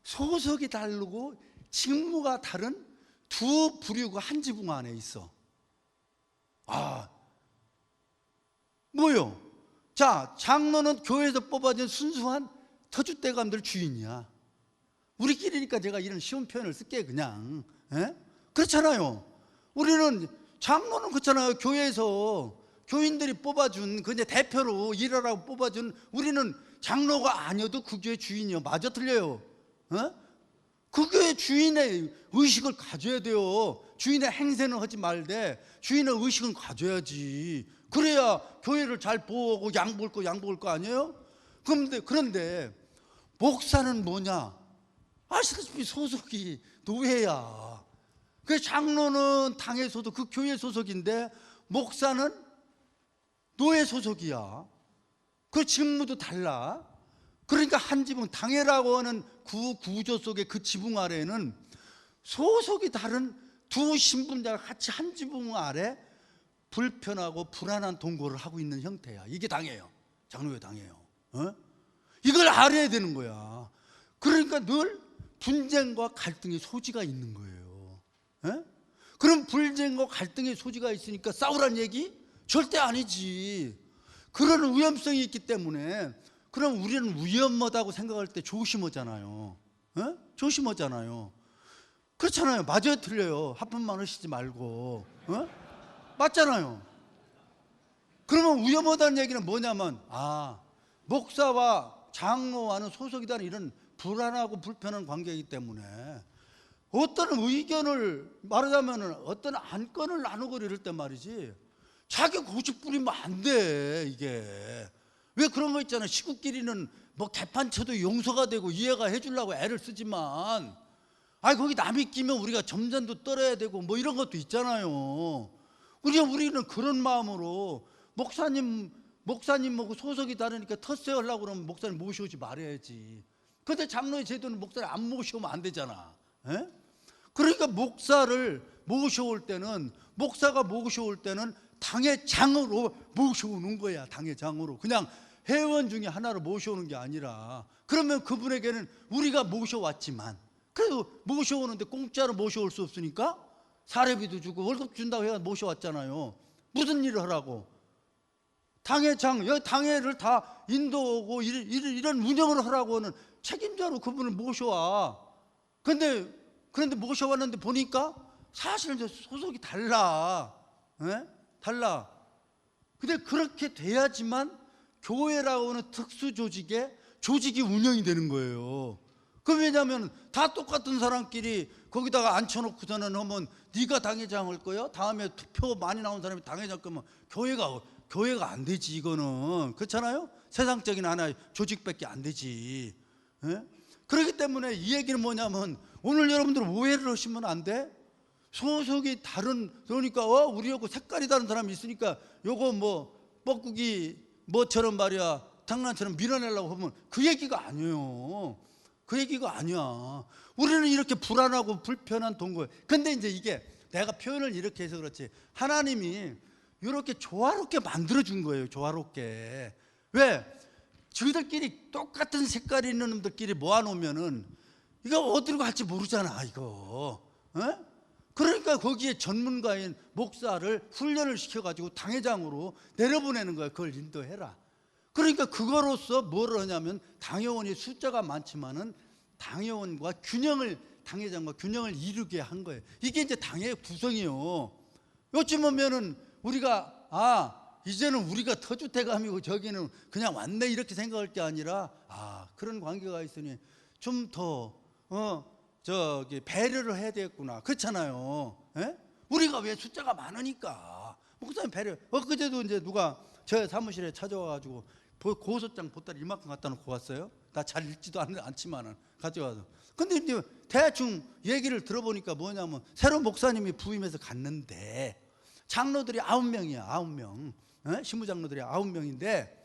소속이 다르고 직무가 다른 두 부류가 한 지붕 안에 있어. 뭐요? 자, 장로는 교회에서 뽑아진 순수한 터줏대감들 주인이야. 우리끼리니까 제가 이런 쉬운 표현을 쓸게 그냥. 그렇잖아요. 우리는 장로는 그렇잖아요. 교회에서 교인들이 뽑아준, 그 이제 대표로 일하라고 뽑아준, 우리는 장로가 아니어도 그 교회 주인이요. 맞아, 틀려요? 그 교회 주인의 의식을 가져야 돼요. 주인의 행세는 하지 말되 주인의 의식은 가져야지. 그래야 교회를 잘 보호하고 양복을 거 아니에요? 그런데 목사는 뭐냐? 아시다시피 소속이 노예야. 그 장로는 당회 소속, 그 교회 소속인데 목사는 노예 소속이야. 그 직무도 달라. 그러니까 한 지붕, 당회라고 하는 구조 속의 그 지붕 아래에는 소속이 다른 두 신분자가 같이 한 지붕 아래 불편하고 불안한 동거를 하고 있는 형태야. 이게 당회예요. 장로교 당회예요. 이걸 알아야 되는 거야. 그러니까 늘 분쟁과 갈등의 소지가 있는 거예요. 그럼 분쟁과 갈등의 소지가 있으니까 싸우란 얘기? 절대 아니지. 그런 위험성이 있기 때문에, 그럼 우리는 위험하다고 생각할 때 조심하잖아요. 조심하잖아요. 그렇잖아요. 맞아요, 틀려요? 하품만 하시지 말고. 맞잖아요. 그러면 위험하다는 얘기는 뭐냐면 목사와 장로와는 소속이다는 이런 불안하고 불편한 관계이기 때문에 어떤 의견을 말하자면 어떤 안건을 나누고 이럴 때 말이지 자기 고집 부리면 안 돼. 이게 왜 그런 거 있잖아. 식구끼리는 뭐 개판 쳐도 용서가 되고 이해가 해주려고 애를 쓰지만 거기 남이 끼면 우리가 점잔도 떨어야 되고 뭐 이런 것도 있잖아요. 우리는 그런 마음으로 목사님하고 소속이 다르니까 텃세 하려고 그러면 목사님 모셔오지 말아야지. 근데 장로의 제도는 목사를 안 모셔오면 안 되잖아. 에? 그러니까 목사가 모셔올 때는 당의 장으로 모셔오는 거야. 당의 장으로. 그냥 회원 중에 하나로 모셔오는 게 아니라, 그러면 그분에게는 우리가 모셔왔지만 그래도 모셔오는데 공짜로 모셔올 수 없으니까 사례비도 주고 월급 준다고 해서 모셔왔잖아요. 무슨 일을 하라고. 당의 장, 여기 당회를 다 인도하고 이런 운영을 하라고 하는 책임자로 그분을 모셔와. 그런데 모셔왔는데 보니까 사실은 소속이 달라. 달라. 근데 그렇게 돼야지만 교회라고 하는 특수 조직이 운영이 되는 거예요. 왜냐하면 다 똑같은 사람끼리 거기다가 앉혀놓고서는 하면 네가 당회장 할 거야? 다음에 투표 많이 나온 사람이 당회장 거면 교회가 안 되지. 이거는 그렇잖아요. 세상적인 하나의 조직밖에 안 되지. 그렇기 때문에 이 얘기는 뭐냐면 오늘 여러분들 오해를 하시면 안 돼. 소속이 다른, 그러니까 우리하고 색깔이 다른 사람이 있으니까 요거 뭐 뻐꾸기 뭐처럼 말이야 장난처럼 밀어내려고 하면 그 얘기가 아니에요. 그 얘기가 아니야. 우리는 이렇게 불안하고 불편한 동거예요. 근데 이제 이게 내가 표현을 이렇게 해서 그렇지 하나님이 이렇게 조화롭게 만들어준 거예요. 조화롭게. 왜? 저희들끼리 똑같은 색깔이 있는 놈들끼리 모아놓으면은 이거 어디로 갈지 모르잖아. 이거. 그러니까 거기에 전문가인 목사를 훈련을 시켜가지고 당회장으로 내려보내는 거야. 그걸 인도해라. 그러니까 그거로서 뭘 하냐면 당회원이 숫자가 많지만은 당회장과 균형을 이루게 한 거예요. 이게 이제 당회의 구성이에요. 요즘 보면은 우리가 이제는 우리가 터주태감이고 저기는 그냥 왔네 이렇게 생각할 게 아니라 그런 관계가 있으니 좀 더 배려를 해야 되겠구나. 그렇잖아요. 우리가 왜 숫자가 많으니까 목사님 배려. 엊그제도 이제 누가 저 사무실에 찾아와가지고 고소장 보따리 이만큼 갖다 놓고 왔어요. 나 잘 읽지도 않지만은 가져와서. 근데 이제 대충 얘기를 들어보니까 뭐냐면 새로운 목사님이 부임해서 갔는데 장로들이 9명이야. 9명. 신부장로들이 9명인데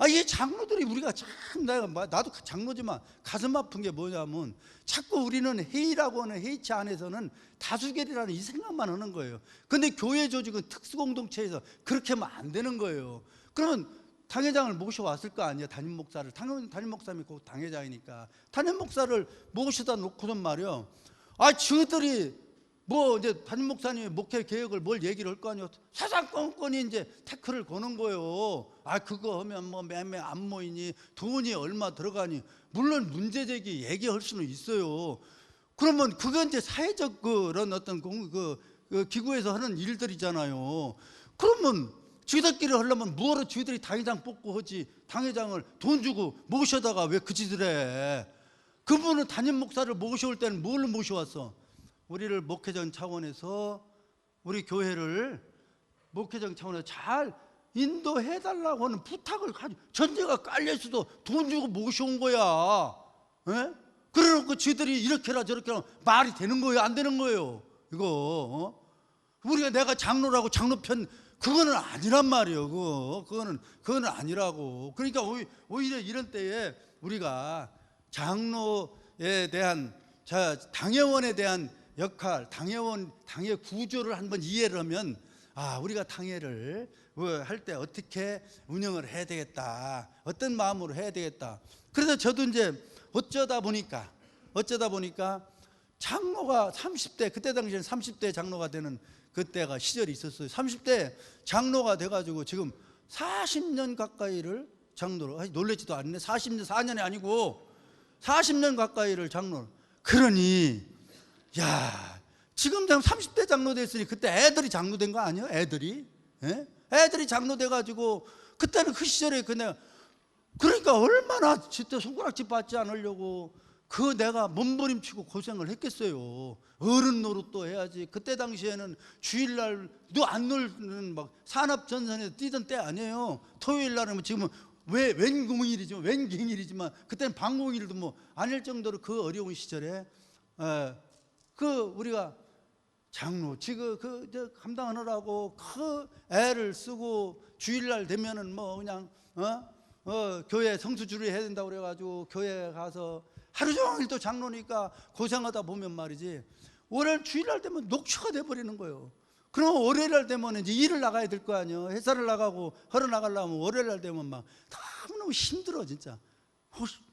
이 장로들이 우리가 참 나도 장로지만 가슴 아픈 게 뭐냐면 자꾸 우리는 회의라고 하는 회의체 안에서는 다수결이라는 이 생각만 하는 거예요. 근데 교회 조직은 특수공동체에서 그렇게 하면 안 되는 거예요. 그러면 당회장을 모셔왔을 거 아니야. 담임 목사를. 담임 목사님이 곧 당회장이니까 담임 목사를 모셔다 놓고선 말이요. 저들이 뭐 이제 담임 목사님의 목회 계획을 뭘 얘기를 할 거 아니에요. 사사건건이 이제 태클을 거는 거예요. 그거 하면 뭐 매매 안 모이니 돈이 얼마 들어가니. 물론 문제 제기 얘기할 수는 있어요. 그러면 그건 이제 사회적 그런 어떤 기구에서 하는 일들이잖아요. 그러면 지들끼리 하려면 뭐하러 지들이 당회장 뽑고 하지. 당회장을 돈 주고 모셔다가 왜 그 짓을 해. 그분은 담임 목사를 모셔올 때는 뭘 모셔왔어? 우리를 목회적 차원에서 우리 교회를 목회적 차원에서 잘 인도해달라고 하는 부탁을 가지고 전제가 깔려있어도 돈 주고 모셔온 거야. 그래놓고 지들이 이렇게라 저렇게라 말이 되는 거예요? 안 되는 거예요? 이거 우리가 내가 장로라고 장로편 그거는 아니란 말이에요. 그거는 아니라고. 그러니까 오히려 이런 때에 우리가 장로에 대한 당회원에 대한 역할, 당회 구조를 한번 이해를 하면 우리가 당회를 할 때 어떻게 운영을 해야 되겠다, 어떤 마음으로 해야 되겠다. 그래서 저도 이제 어쩌다 보니까 장로가 30대, 그때 당시에 30대 장로가 되는 그때가 시절이 있었어요. 30대 장로가 돼가지고 지금 40년 가까이를 장로로, 놀라지도 않네. 4년이 아니고 40년 가까이를 장로로. 그러니 지금 30대 장로 됐으니 그때 애들이 장로 된 거 아니에요? 애들이 애들이 장로 돼가지고 그때는 그 시절에 그러니까 얼마나 진짜 손가락질 받지 않으려고 그 내가 몸부림치고 고생을 했겠어요. 어른 노릇도 해야지. 그때 당시에는 주일날도 안 놀는 막 산업전선에서 뛰던 때 아니에요. 토요일날은 지금은 웬공일이지만 그때는 방공일도 뭐 아닐 정도로 그 어려운 시절에 우리가 장로 감당하느라고 그 애를 쓰고 주일날 되면은 뭐 그냥 교회 성수주를 해야 된다고 그래가지고 교회 가서 하루 종일 또 장로니까 고생하다 보면 말이지 월요일 주일날 되면 녹초가 돼버리는 거예요. 그럼 월요일날 되면 이제 일을 나가야 될 거 아니에요. 회사를 나가고 하러 나가려면 월요일날 되면 막 너무너무 힘들어 진짜.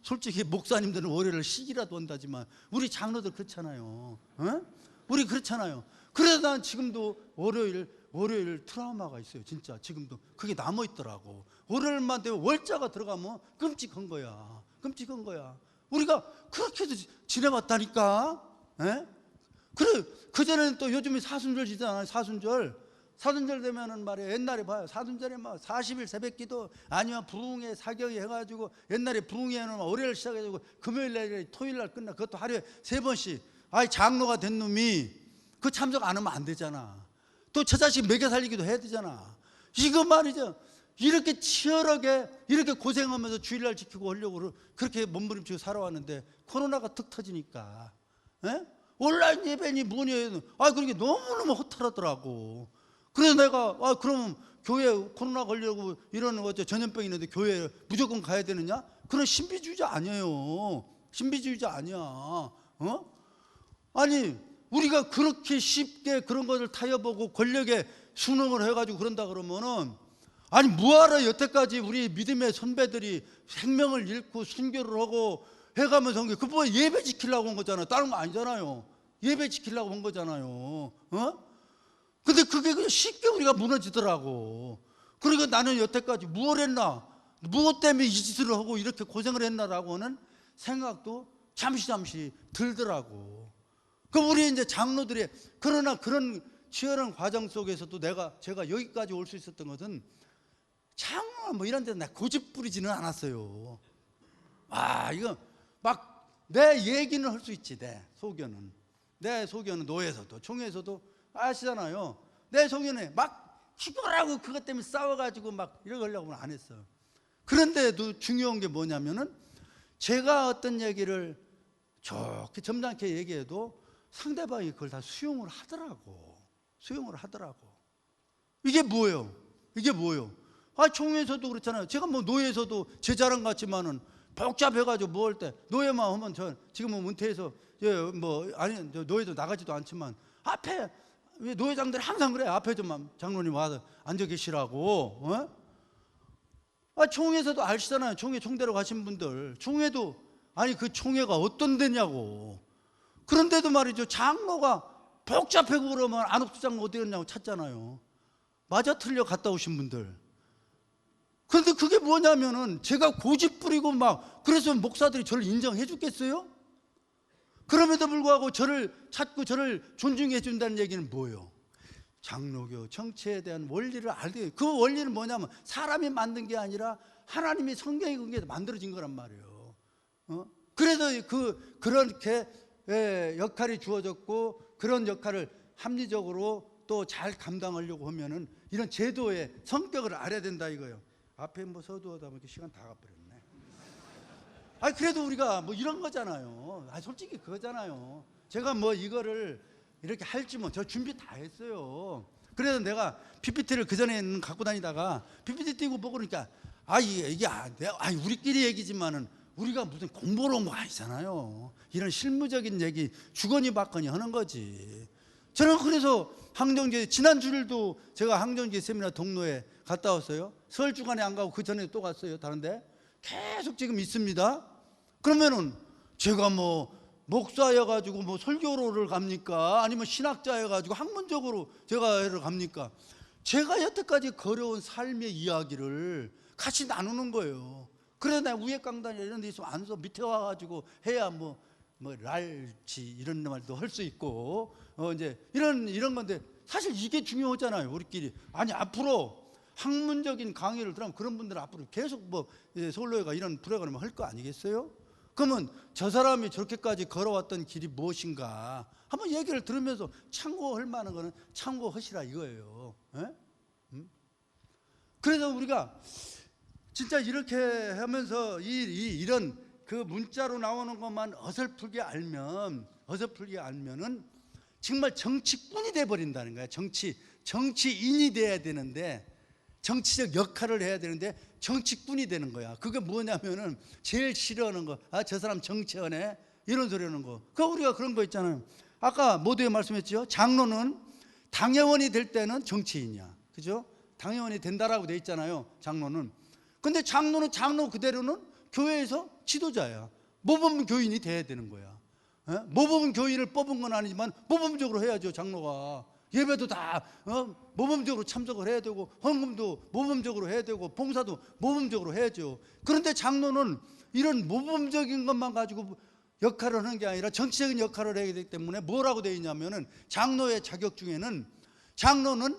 솔직히 목사님들은 월요일날 쉬기라도 한다지만 우리 장로들 그렇잖아요. 우리 그렇잖아요. 그래서 난 지금도 월요일 트라우마가 있어요. 진짜 지금도 그게 남아있더라고. 월요일만 되면 월자가 들어가면 끔찍한 거야. 끔찍한 거야. 우리가 그렇게도 지내봤다니까. 그래 그전에는 또 요즘에 사순절이잖아요. 사순절 되면은 말이야 옛날에 봐요. 사순절에 막 40일 새벽기도 아니면 부흥회 사경회 해가지고 옛날에 부흥회는 월요일 시작해가지고 금요일날 토요일날 끝나. 그것도 하루에 3번씩. 장로가 된 놈이 그 참석 안 하면 안 되잖아. 또 저 자식 먹여 살리기도 해야 되잖아. 이거 말이죠. 이렇게 치열하게 이렇게 고생하면서 주일날 지키고 하려고 그렇게 몸부림치고 살아왔는데 코로나가 툭 터지니까 온라인 예배니 뭐니 그게 너무너무 허탈하더라고. 그래서 내가 그럼 교회 코로나 걸려고 이러는 거죠. 전염병 있는데 교회 무조건 가야 되느냐? 그런 신비주의자 아니에요. 신비주의자 아니야. 아니 우리가 그렇게 쉽게 그런 것을 타협하고 권력에 순응을 해가지고 그런다 그러면은 아니 뭐하러 여태까지 우리 믿음의 선배들이 생명을 잃고 순교를 하고 해가면서 그거 예배 지키려고 한 거잖아요. 다른 거 아니잖아요. 예배 지키려고 한 거잖아요. 근데 그게 그냥 쉽게 우리가 무너지더라고. 그러니까 나는 여태까지 무엇 했나, 무엇 때문에 이 짓을 하고 이렇게 고생을 했나라고는 생각도 잠시 들더라고. 그럼 우리 이제 장로들이 그러나 그런 치열한 과정 속에서도 제가 여기까지 올 수 있었던 것은 장로 뭐 이런 데는 나 고집 부리지는 않았어요. 이거 막 내 얘기는 할 수 있지. 내 소견은 노예에서도 총회에서도 아시잖아요. 내 소견에 막 죽어라고 그것 때문에 싸워가지고 막 이러려고는 안 했어. 그런데도 중요한 게 뭐냐면은 제가 어떤 얘기를 좋게 점잖게 얘기해도 상대방이 그걸 다 수용을 하더라고. 이게 뭐예요? 총회에서도 그렇잖아요. 제가 뭐 노예에서도 제 자랑 같지만은 복잡해가지고 뭐 할 때 노예만 하면 전 지금은 은퇴해서 노예도 나가지도 않지만 앞에 노예장들이 항상 그래. 앞에 좀 장로님 와서 앉아 계시라고. 총회에서도 아시잖아요. 총대로 가신 분들 총회도 그 총회가 어떤 데냐고. 그런데도 말이죠. 장로가 복잡하고 그러면 안옥수 장로 어디 갔냐고 찾잖아요. 맞아 틀려 갔다 오신 분들. 그런데 그게 뭐냐면은 제가 고집 부리고 그래서 목사들이 저를 인정해 주겠어요? 그럼에도 불구하고 저를 찾고 저를 존중해 준다는 얘기는 뭐예요? 장로교 정치에 대한 원리를 알게. 그 원리는 뭐냐면 사람이 만든 게 아니라 하나님이 성경에 그게 만들어진 거란 말이에요. 그래서 그렇게 역할이 주어졌고 그런 역할을 합리적으로 또 잘 감당하려고 하면은 이런 제도의 성격을 알아야 된다 이거예요. 앞에 서두하다 보니까 시간 다 가버렸네. 그래도 우리가 이런 거잖아요. 솔직히 그거잖아요. 제가 이거를 이렇게 할지 저 준비 다 했어요. 그래서 내가 PPT를 그전에는 갖고 다니다가 PPT 띄고 보고 그러니까 이게 우리끼리 얘기지만은 우리가 무슨 공부로 온 거 아니잖아요. 이런 실무적인 얘기 주거니 받거니 하는 거지. 저는 그래서 지난 주일도 제가 항정제 세미나 동로에 갔다 왔어요. 설 주간에 안 가고 그 전에 또 갔어요. 다른데 계속 지금 있습니다. 그러면은 제가 목사여가지고 설교를 갑니까? 아니면 신학자여가지고 학문적으로 제가 갑니까? 제가 여태까지 걸어온 삶의 이야기를 같이 나누는 거예요. 그래서 내가 위에 강단이나 이런 데 있으면 앉아서 밑에 와가지고 해야 랄지 이런 말도 할 수 있고 이제 이런 건데 사실 이게 중요하잖아요. 우리끼리 앞으로 학문적인 강의를 들으면 그런 분들은 앞으로 계속 뭐 서울여가 이런 프로그램을 할 거 아니겠어요? 그러면 저 사람이 저렇게까지 걸어왔던 길이 무엇인가 한번 얘기를 들으면서 참고할 만한 거는 참고하시라 이거예요. 예? 그래서 우리가 진짜 이렇게 하면서 이런 그 문자로 나오는 것만 어설프게 알면은 정말 정치꾼이 돼 버린다는 거야. 정치인이 돼야 되는데, 정치적 역할을 해야 되는데 정치꾼이 되는 거야. 그게 뭐냐면은 제일 싫어하는 거, 아, 저 사람 정치하네, 이런 소리 하는 거. 그 우리가 그런 거 있잖아요. 아까 모두에 말씀했죠. 장로는 당회원이 될 때는 정치인이야, 그죠? 당회원이 된다라고 돼 있잖아요, 장로는. 근데 장로는 장로 그대로는 교회에서 지도자야. 모범 교인이 돼야 되는 거야. 모범 교인을 뽑은 건 아니지만 모범적으로 해야죠. 장로가 예배도 다 모범적으로 참석을 해야 되고, 헌금도 모범적으로 해야 되고, 봉사도 모범적으로 해야죠. 그런데 장로는 이런 모범적인 것만 가지고 역할을 하는 게 아니라 정치적인 역할을 해야 되기 때문에 뭐라고 되어 있냐면은, 장로의 자격 중에는 장로는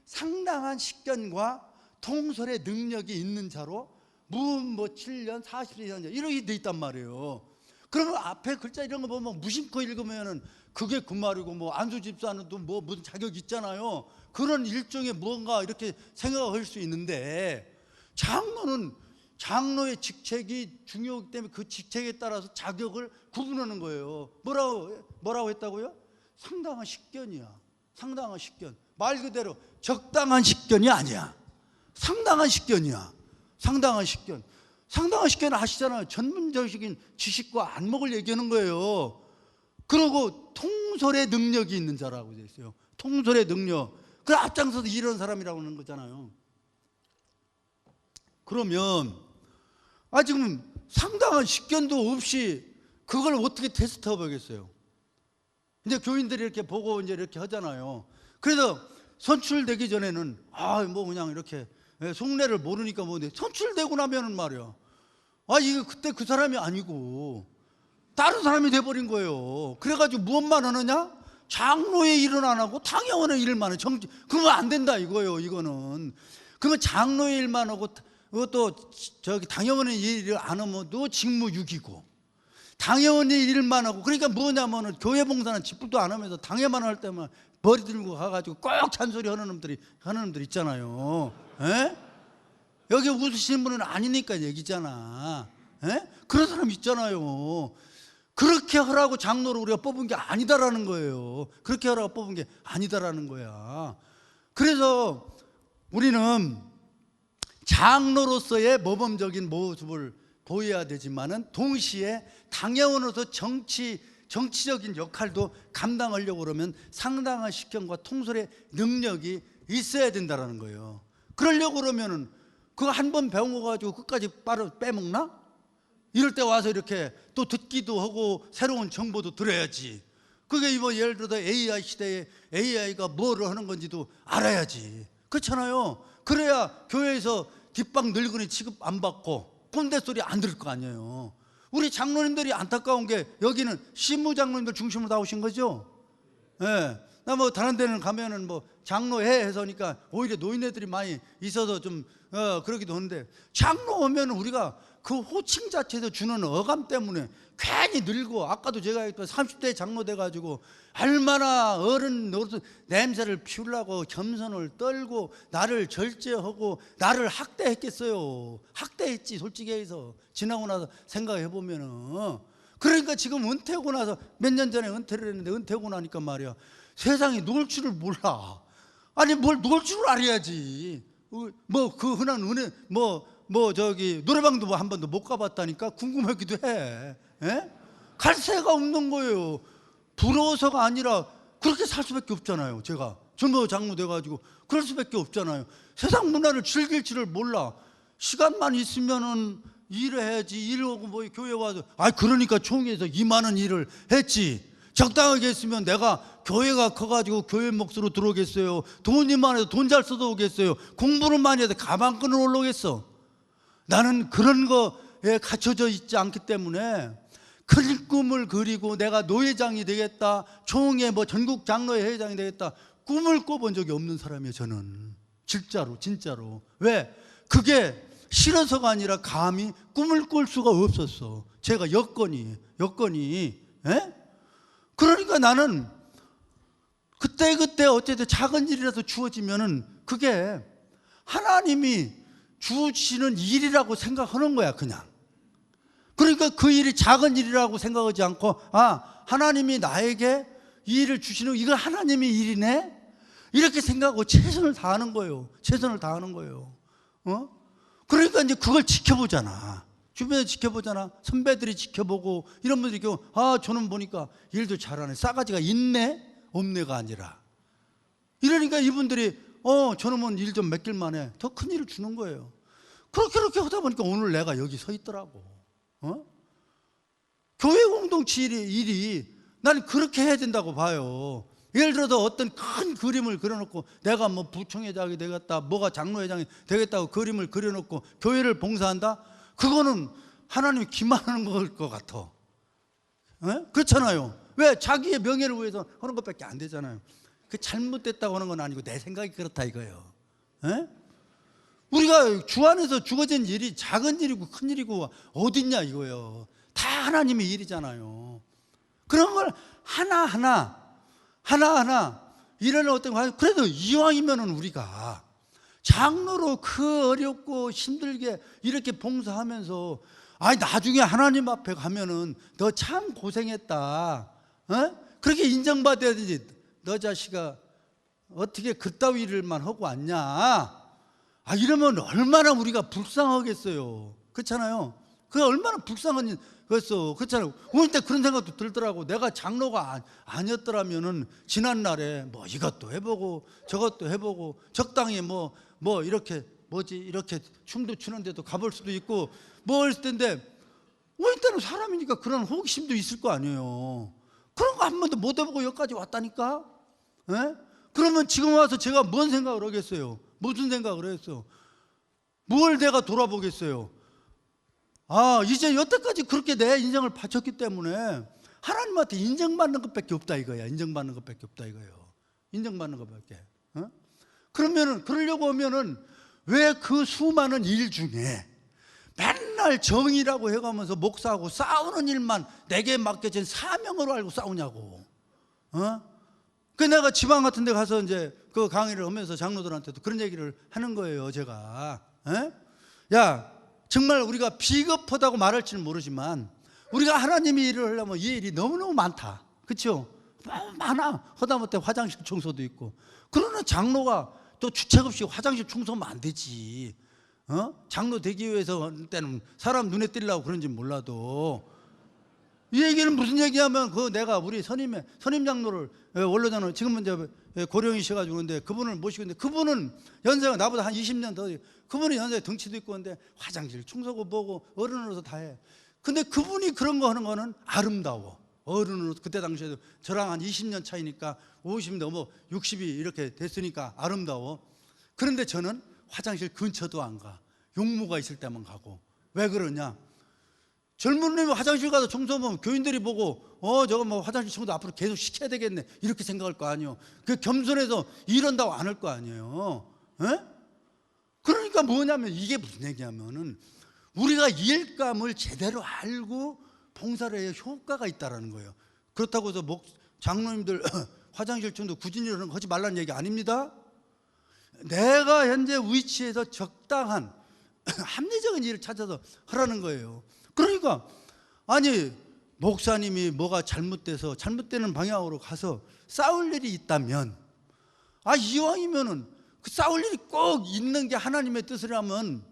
상당한 식견과 통솔의 능력이 있는 자로 무음 7년 40년 이렇게 돼 있단 말이에요. 그러면 앞에 글자 이런 거 보면 무심코 읽으면은 그게 그 말이고, 뭐 안수 집사는 또 뭐 무슨 자격 있잖아요. 그런 일종의 무언가 이렇게 생각할 수 있는데, 장로는 장로의 직책이 중요하기 때문에 그 직책에 따라서 자격을 구분하는 거예요. 뭐라고 했다고요? 상당한 식견이야. 상당한 식견. 말 그대로 적당한 식견이 아니야. 상당한 식견이야. 상당한 식견. 상당한 식견 아시잖아요. 전문적인 지식과 안목을 얘기하는 거예요. 그리고 통솔의 능력이 있는 자라고 되어 있어요. 통솔의 능력. 그 앞장서서 이런 사람이라고 하는 거잖아요. 그러면 지금 상당한 식견도 없이 그걸 어떻게 테스트해 보겠어요? 이제 교인들이 이렇게 보고 이제 이렇게 하잖아요. 그래서 선출되기 전에는 뭐 그냥 이렇게 속내를 모르니까 뭐인데, 선출되고 나면은 말이야, 이거 그때 그 사람이 아니고 다른 사람이 돼버린 거예요. 그래가지고 무엇만 하느냐? 장로의 일은 안 하고 당회원의 일만 해. 그러면 안 된다 이거예요. 이거는. 그러면 장로의 일만 하고 또 저기 당회원의 일을 안 하면 또 직무유기고, 당회원의 일만 하고, 그러니까 뭐냐면은 교회 봉사는 집불도 안 하면서 당회만 할 때만 머리 들고 가가지고 꼭 잔소리 하는 놈들 있잖아요. 에? 여기 웃으시는 분은 아니니까 얘기잖아. 에? 그런 사람 있잖아요. 그렇게 하라고 장로를 우리가 뽑은 게 아니다라는 거예요. 그렇게 하라고 뽑은 게 아니다라는 거야. 그래서 우리는 장로로서의 모범적인 모습을 보여야 되지만은 동시에 당회원으로서 정치적인 역할도 감당하려고 그러면 상당한 식견과 통솔의 능력이 있어야 된다라는 거예요. 그러려고 그러면은 그거 한 번 배워가지고 끝까지 빼먹나? 이럴 때 와서 이렇게 또 듣기도 하고 새로운 정보도 들어야지. 그게 뭐 예를 들어서 AI 시대에 AI가 뭐를 하는 건지도 알아야지. 그렇잖아요. 그래야 교회에서 뒷방 늙은이 취급 안 받고 꼰대 소리 안 들을 거 아니에요. 우리 장로님들이 안타까운 게, 여기는 신무 장로님들 중심으로 나오신 거죠. 예. 나 뭐 다른 데는 가면은 뭐 장로회 해서니까 오히려 노인네들이 많이 있어서 좀 그러기도 하는데, 장로 오면 우리가 그 호칭 자체에서 주는 어감 때문에 괜히 늙고, 아까도 제가 했던 30대 장로 돼가지고 얼마나 어른 노릇 냄새를 피우려고 겸손을 떨고 나를 절제하고 나를 학대했겠어요. 학대했지, 솔직히 해서. 지나고 나서 생각해 보면은. 그러니까 지금 은퇴하고 나서, 몇 년 전에 은퇴를 했는데, 은퇴하고 나니까 말이야, 세상에 놀 줄을 몰라. 아니 뭘 놀 줄 알아야지. 뭐 그 흔한 은혜 저기 노래방도 뭐 한 번도 못 가봤다니까 궁금하기도 해. 에? 갈 새가 없는 거예요. 부러워서가 아니라 그렇게 살 수밖에 없잖아요. 제가 전도 장로 돼가지고 그럴 수밖에 없잖아요. 세상 문화를 즐길 줄을 몰라. 시간만 있으면은 일해야지. 일하고 뭐 교회 와서 그러니까 총회에서 이만한 일을 했지. 적당하게 했으면 내가 교회가 커가지고 교회 몫으로 들어오겠어요? 돈이 많아서 돈 잘 써도 오겠어요? 공부를 많이 해서 가방 끈을 올라오겠어? 나는 그런 거에 갇혀져 있지 않기 때문에 큰 꿈을 그리고 내가 노회장이 되겠다, 총회 뭐 전국 장로회 회장이 되겠다, 꿈을 꿔본 적이 없는 사람이에요. 저는 진짜로. 왜? 그게 싫어서가 아니라 감히 꿈을 꿀 수가 없었어. 제가 여건이. 에? 그러니까 나는 그때 어쨌든 작은 일이라도 주어지면은 그게 하나님이 주시는 일이라고 생각하는 거야, 그냥. 그러니까 그 일이 작은 일이라고 생각하지 않고, 하나님이 나에게 이 일을 주시는, 이거 하나님의 일이네? 이렇게 생각하고 최선을 다하는 거예요. 그러니까 이제 그걸 지켜보잖아. 주변에 지켜보잖아. 선배들이 지켜보고, 이런 분들이 저는 보니까 일도 잘하네. 싸가지가 있네? 없네가 아니라. 이러니까 이분들이, 저놈은 일 좀 맡길 만해. 더 큰 일을 주는 거예요. 그렇게 하다 보니까 오늘 내가 여기 서 있더라고. 교회 공동체 일이 나는 그렇게 해야 된다고 봐요. 예를 들어서 어떤 큰 그림을 그려놓고 내가 뭐 부총회장이 되겠다, 뭐가 장로회장이 되겠다고 그림을 그려놓고 교회를 봉사한다? 그거는 하나님이 기만하는 걸 것 같아. 그렇잖아요. 왜? 자기의 명예를 위해서 하는 것밖에 안 되잖아요. 그 잘못됐다고 하는 건 아니고 내 생각이 그렇다 이거예요. 우리가 주 안에서 주어진 일이 작은 일이고 큰 일이고 어딨냐 이거예요. 다 하나님의 일이잖아요. 그런 걸 하나하나 이런 어떤 거, 그래도 이왕이면은 우리가 장로로 그 어렵고 힘들게 이렇게 봉사하면서 나중에 하나님 앞에 가면은 너 참 고생했다, 그렇게 인정받아야 되지. 너 자식아 어떻게 그따위 일만 하고 왔냐, 이러면 얼마나 우리가 불쌍하겠어요. 그렇잖아요. 그게 얼마나 불쌍한 거였어. 그렇잖아요. 오늘 때 그런 생각도 들더라고. 내가 장로가 아니었더라면은 지난날에 뭐 이것도 해보고 저것도 해보고 적당히 뭐 이렇게 이렇게 춤도 추는데도 가볼 수도 있고 뭐 했을 텐데, 오늘 때는 사람이니까 그런 호기심도 있을 거 아니에요. 그런 거 한 번도 못 해보고 여기까지 왔다니까. 그러면 지금 와서 제가 뭔 생각을 하겠어요? 무슨 생각을 했어? 뭘 내가 돌아보겠어요? 이제 여태까지 그렇게 내 인생을 바쳤기 때문에 하나님한테 인정받는 것밖에 없다 이거야. 인정받는 것밖에. 그러면은, 그러려고 하면은 왜 그 수많은 일 중에 맨날 정의라고 해가면서 목사하고 싸우는 일만 내게 맡겨진 사명으로 알고 싸우냐고. 그 내가 지방 같은 데 가서 이제 그 강의를 하면서 장로들한테도 그런 얘기를 하는 거예요, 제가. 야, 정말 우리가 비겁하다고 말할지는 모르지만 우리가 하나님의 일을 하려면 이 일이 너무너무 많다. 그렇죠? 많아. 하다못해 화장실 청소도 있고. 그러나 장로가 또 주책 없이 화장실 청소하면 안 되지. 장로 되기 위해서 때는 사람 눈에 띄려고 그런지 몰라도, 이 얘기는 무슨 얘기하면 내가 우리 선임 장로를, 원로장로 지금은 이제 고령이셔가지고 그런데 그분을 모시고 있는데, 그분은 연세가 나보다 한 20년 더, 그분은 연세 덩치도 있고 근데 화장실 청소고 뭐고 어른으로서 다 해. 근데 그분이 그런 거 하는 거는 아름다워. 어른으로서. 그때 당시에도 저랑 한 20년 차이니까 50 넘어 60이 이렇게 됐으니까 아름다워. 그런데 저는 화장실 근처도 안 가. 용무가 있을 때만 가고. 왜 그러냐? 젊은 놈이 화장실 가서 청소하면 교인들이 보고 저거 뭐 화장실 청소 앞으로 계속 시켜야 되겠네 이렇게 생각할 거 아니에요. 그 겸손해서 이런다고 안 할 거 아니에요. 그러니까 뭐냐면, 이게 무슨 얘기냐면은 우리가 일감을 제대로 알고 봉사를 해야 효과가 있다라는 거예요. 그렇다고 해서 장로님들 화장실 청소 굳이 이러는 거 하지 말라는 얘기 아닙니다. 내가 현재 위치에서 적당한 합리적인 일을 찾아서 하라는 거예요. 그러니까 목사님이 뭐가 잘못돼서 잘못되는 방향으로 가서 싸울 일이 있다면, 이왕이면은 그 싸울 일이 꼭 있는 게 하나님의 뜻이라면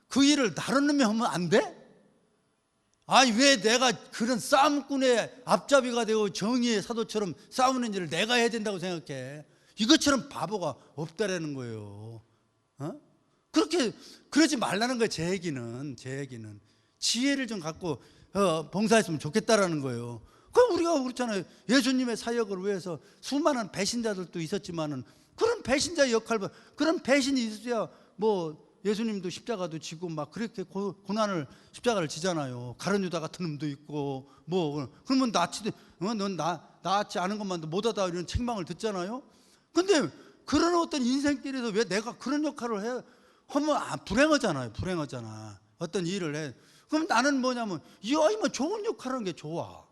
그 일을 다른 놈이 하면 안 돼? 왜 내가 그런 싸움꾼의 앞잡이가 되고 정의의 사도처럼 싸우는 일을 내가 해야 된다고 생각해? 이것처럼 바보가 없다라는 거예요. 그러지 말라는 거예요. 제 얘기는 지혜를 좀 갖고 봉사했으면 좋겠다라는 거예요. 그럼 우리가 그렇잖아요. 예수님의 사역을 위해서 수많은 배신자들도 있었지만은 그런 배신자의 역할, 그런 배신이 있어야 뭐 예수님도 십자가도 지고 막 그렇게 고난을 십자가를 지잖아요. 가룟 유다 같은 놈도 있고 뭐 그러면 넌 나았지 않은 것만도 못하다 이런 책망을 듣잖아요. 근데 그런 어떤 인생길에서 왜 내가 그런 역할을 하면 불행하잖아요. 불행하잖아. 어떤 일을 해. 그럼 나는 뭐냐면 이 아이만 좋은 역할을 하는 게 좋아.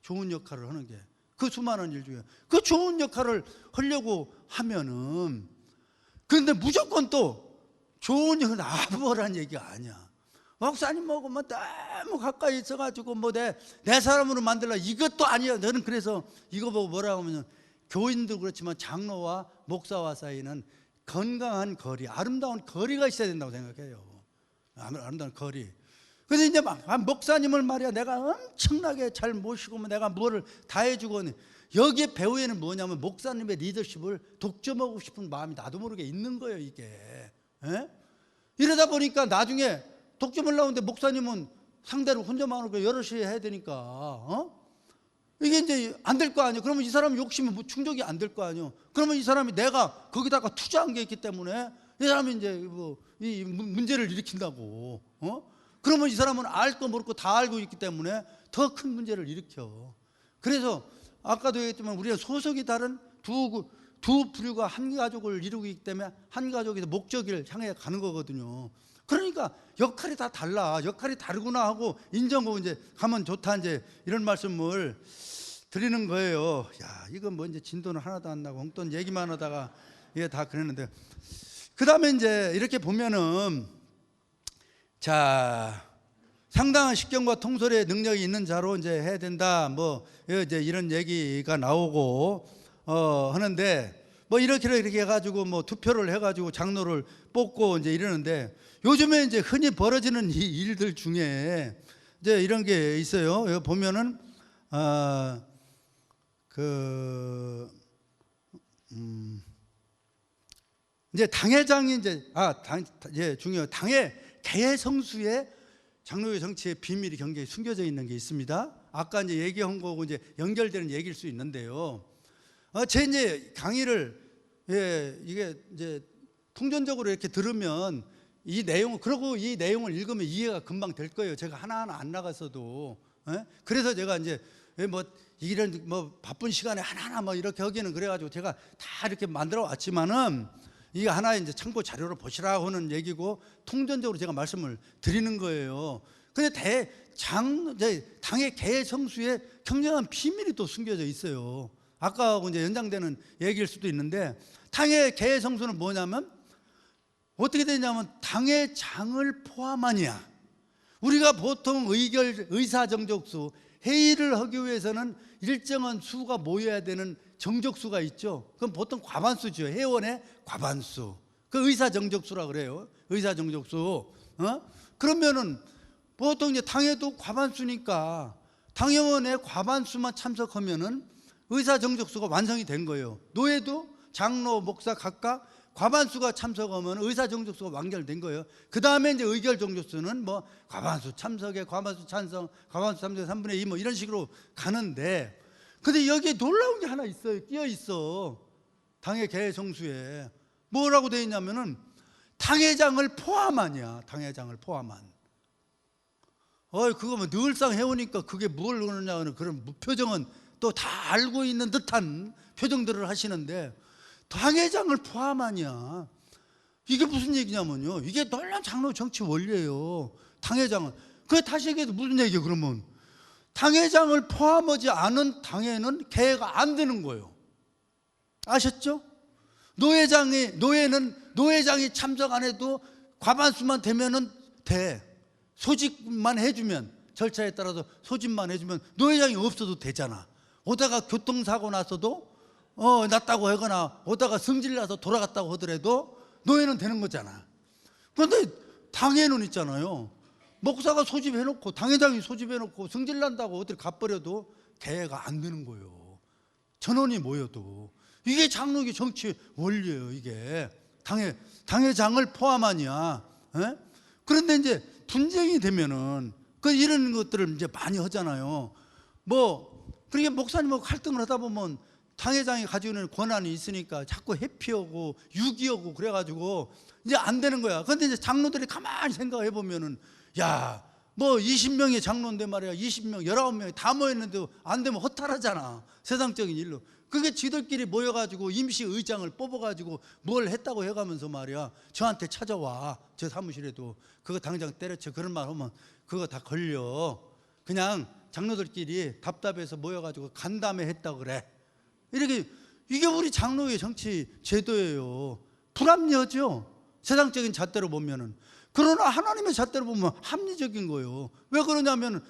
좋은 역할을 하는 게. 그 수많은 일 중에 그 좋은 역할을 하려고 하면은, 그런데 무조건 또 좋은 역할을 나보라는 얘기가 아니야. 목사님하고 뭐 너무 가까이 있어가지고 뭐 내 사람으로 만들라, 이것도 아니야. 너는 그래서 이거 보고 뭐라고 하면, 교인도 그렇지만 장로와 목사와 사이는 건강한 거리, 아름다운 거리가 있어야 된다고 생각해요. 아름다운 거리. 근데 이제 막 목사님을 말이야 내가 엄청나게 잘 모시고 뭐 내가 뭐를 다 해주고, 여기에 배후에는 뭐냐면 목사님의 리더십을 독점하고 싶은 마음이 나도 모르게 있는 거예요, 이게. 에? 이러다 보니까 나중에 독점을 나오는데 목사님은 상대로 혼자만 하고 여럿이 해야 되니까 이게 이제 안 될 거 아니에요. 그러면 이 사람 욕심이 뭐 충족이 안 될 거 아니에요. 그러면 이 사람이 내가 거기다가 투자한 게 있기 때문에 이 사람이 이제 뭐 이 문제를 일으킨다고. 그러면 이 사람은 알 거 모를 거 다 알고 있기 때문에 더 큰 문제를 일으켜. 그래서 아까도 얘기했지만 우리가 소속이 다른 두 부류가 한 가족을 이루고 있기 때문에 한 가족에서 목적을 향해 가는 거거든요. 그러니까 역할이 다 달라. 역할이 다르구나 하고 인정하고 이제 가면 좋다, 이제 이런 말씀을 드리는 거예요. 야, 이건 뭐 이제 진도는 하나도 안 나고 엉뚱 얘기만 하다가 이게 다 그랬는데, 그 다음에 이제 이렇게 보면은, 자, 상당한 식견과 통솔의 능력이 있는 자로 이제 해야 된다, 뭐 이제 이런 얘기가 나오고 하는데, 뭐 이렇게 해가지고 뭐 투표를 해가지고 장로를 뽑고 이제 이러는데, 요즘에 이제 흔히 벌어지는 이 일들 중에 이제 이런 게 있어요. 여기 보면은 이제 당회장이 이제 중요해요. 당회 개회 성수에 장로교 정치의 비밀이 굉장히 숨겨져 있는 게 있습니다. 아까 이제 얘기한 거고 이제 연결되는 얘기일 수 있는데요. 제 이제 강의를 이게 이제 통전적으로 이렇게 들으면 이 내용을, 그리고 이 내용을 읽으면 이해가 금방 될 거예요. 제가 하나하나 안 나갔어도. 그래서 제가 이제 뭐 이런 뭐 바쁜 시간에 하나하나 뭐 이렇게 하기는 그래가지고 제가 다 이렇게 만들어 왔지만은, 이게 하나의 이제 참고 자료로 보시라고 하는 얘기고 통전적으로 제가 말씀을 드리는 거예요. 근데 당의 개회 성수에 굉장한 비밀이 또 숨겨져 있어요. 아까하고 이제 연장되는 얘기일 수도 있는데, 당의 개회 성수는 뭐냐면 어떻게 되냐면 당의 장을 포함하냐. 우리가 보통 의사정족수, 회의를 하기 위해서는 일정한 수가 모여야 되는 정족수가 있죠. 그럼 보통 과반수죠. 회원의 과반수. 그 의사정족수라 그래요. 의사정족수. 그러면은 보통 이제 당회도 과반수니까 당회원의 과반수만 참석하면은 의사정족수가 완성이 된 거예요. 노예도 장로, 목사 각각 과반수가 참석하면 의사정족수가 완결된 거예요. 그 다음에 이제 의결정족수는 뭐 과반수 참석에 과반수 찬성, 과반수 참석에 3분의 2 뭐 이런 식으로 가는데, 근데 여기에 놀라운 게 하나 있어요. 끼어 있어. 당회 개회 성수에 뭐라고 되어 있냐면은 당회장을 포함하냐. 당회장을 포함한. 그거 뭐 늘상 해오니까 그게 뭘 그러냐는 그런 무표정은 또 다 알고 있는 듯한 표정들을 하시는데, 당회장을 포함하냐. 이게 무슨 얘기냐면요, 이게 놀라운 장로 정치 원리예요. 당회장은. 그게 다시 얘기해도 무슨 얘기예요? 그러면 당회장을 포함하지 않은 당회는 개회가 안 되는 거예요. 아셨죠? 노회장이 참석 안 해도 과반수만 되면은 돼. 소집만 해주면, 절차에 따라서 소집만 해주면 노회장이 없어도 되잖아. 오다가 교통사고 나서도 났다고 하거나 오다가 성질 나서 돌아갔다고 하더라도 노예는 되는 거잖아. 그런데 당회는 있잖아요. 목사가 소집해놓고 당회장이 소집해놓고 성질 난다고 어딜 가버려도 개회가 안 되는 거예요. 전원이 모여도. 이게 장로교 정치 원리예요. 이게 당회장을 포함하냐. 그런데 이제 분쟁이 되면은 이런 것들을 이제 많이 하잖아요. 그러니까 목사님하고 갈등을 하다 보면 당회장이 가지고 있는 권한이 있으니까 자꾸 회피하고 유기하고 그래가지고 이제 안 되는 거야. 그런데 이제 장로들이 가만히 생각해 보면은, 야, 뭐 20명의 장로인데 말이야, 20명, 19명이 다 모였는데 안 되면 허탈하잖아. 세상적인 일로. 그게 지들끼리 모여가지고 임시 의장을 뽑아가지고 뭘 했다고 해가면서 말이야 저한테 찾아와. 저 사무실에도 그거 당장 때려쳐. 그런 말 하면 그거 다 걸려. 그냥 장로들끼리 답답해서 모여가지고 간담회 했다고 그래. 이렇게 이게 우리 장로의 정치 제도예요. 불합리하죠. 세상적인 잣대로 보면은. 그러나 하나님의 잣대로 보면 합리적인 거예요. 왜 그러냐면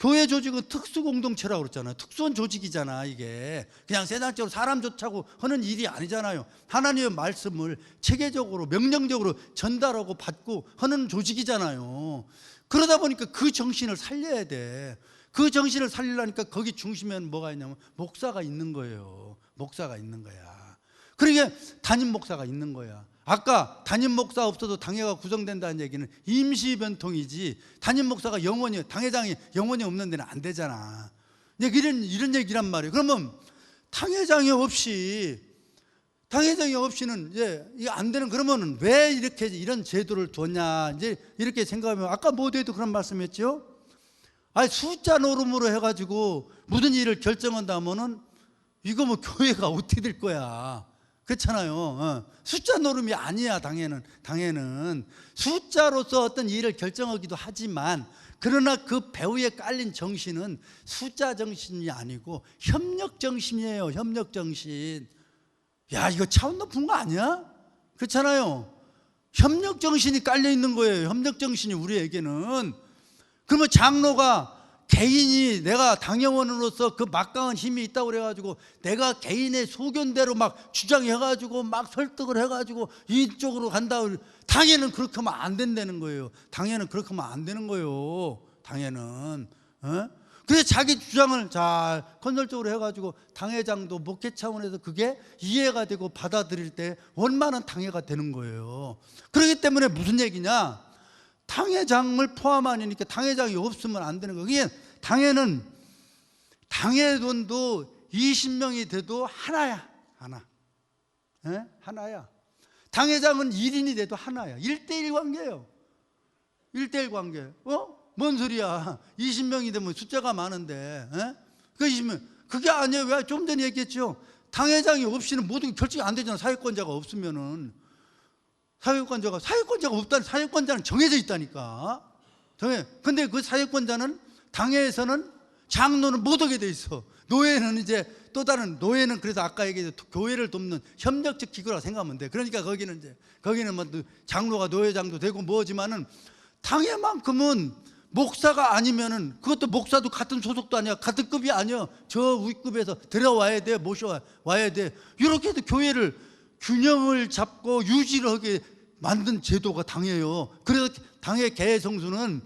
교회 조직은 특수공동체라고 그랬잖아요. 특수한 조직이잖아. 이게 그냥 세상적으로 사람 좋자고 하는 일이 아니잖아요. 하나님의 말씀을 체계적으로 명령적으로 전달하고 받고 하는 조직이잖아요. 그러다 보니까 그 정신을 살려야 돼. 그 정신을 살리려니까 거기 중심에는 뭐가 있냐면 목사가 있는 거예요. 목사가 있는 거야. 그러니까 담임 목사가 있는 거야. 아까 담임 목사 없어도 당회가 구성된다는 얘기는 임시 변통이지 담임 목사가 영원히 당회장이 영원히 없는 데는 안 되잖아. 이런 얘기란 말이에요. 그러면 당회장이 없이는 이게 안 되는. 그러면 왜 이렇게 이런 제도를 뒀냐 이제 이렇게 생각하면 아까 모두에도 그런 말씀했죠. 아니 숫자 노름으로 해가지고 무슨 일을 결정한다면은 이거 뭐 교회가 어떻게 될 거야. 그렇잖아요. 숫자 노름이 아니야. 당에는 숫자로서 어떤 일을 결정하기도 하지만 그러나 그 배후에 깔린 정신은 숫자 정신이 아니고 협력 정신이에요. 협력 정신. 야 이거 차원 높은 거 아니야? 그렇잖아요. 협력 정신이 깔려 있는 거예요. 협력 정신이 우리에게는. 그러면 장로가 개인이 내가 당회원으로서 그 막강한 힘이 있다고 그래가지고 내가 개인의 소견대로 막 주장해가지고 막 설득을 해가지고 이쪽으로 간다. 당회는 그렇게 하면 안 된다는 거예요. 당회는 그렇게 하면 안 되는 거예요. 당회는. 그래서 자기 주장을 잘 건설적으로 해가지고 당회장도 목회 차원에서 그게 이해가 되고 받아들일 때 원만한 당회가 되는 거예요. 그렇기 때문에 무슨 얘기냐? 당회장을 포함하니까 당회장이 없으면 안 되는 거예요. 그게 당회는 당회원도 20명이 돼도 하나야. 하나. 하나야. 당회장은 1인이 돼도 하나야. 1대1 관계예요. 1대1 관계. 뭔 소리야. 20명이 되면 숫자가 많은데. 그 20명. 그게 아니에요. 왜? 좀 전에 얘기했죠. 당회장이 없이는 모든 게 결정이 안 되잖아. 사회권자가 없으면은. 사회권자가 없다는. 사회권자는 정해져 있다니까. 근데 그 사회권자는 당회에서는 장로는 못 오게 돼 있어. 노예는 이제 또 다른 노예는 그래서 아까 얘기했던 교회를 돕는 협력적 기구라고 생각하면 돼. 그러니까 거기는 뭐 장로가 노회장도 되고 뭐지만은 당회만큼은 목사가 아니면은 그것도 목사도 같은 소속도 아니야. 같은 급이 아니야. 저 윗급에서 들어와야 돼. 모셔와야 돼. 이렇게 해서 교회를 균형을 잡고 유지를 하게 만든 제도가 당회예요. 그래서 당회 개회 성수는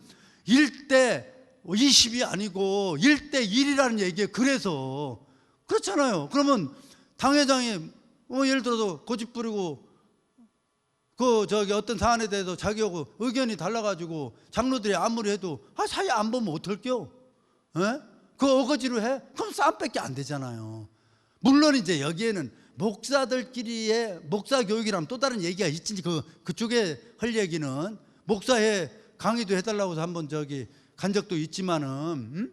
1대 20이 아니고 1대 1이라는 얘기예요. 그래서 그렇잖아요. 그러면 당회장이 예를 들어서 고집 부리고 어떤 사안에 대해서 자기하고 의견이 달라가지고 장로들이 아무리 해도 사이 안 보면 어떨게요? 그 어거지로 해? 그럼 싸움밖에 안 되잖아요. 물론 이제 여기에는 목사들끼리의 목사 교육이라면 또 다른 얘기가 있지. 그쪽에 할 얘기는 목사회 강의도 해달라고 해서 한번 간 적도 있지만은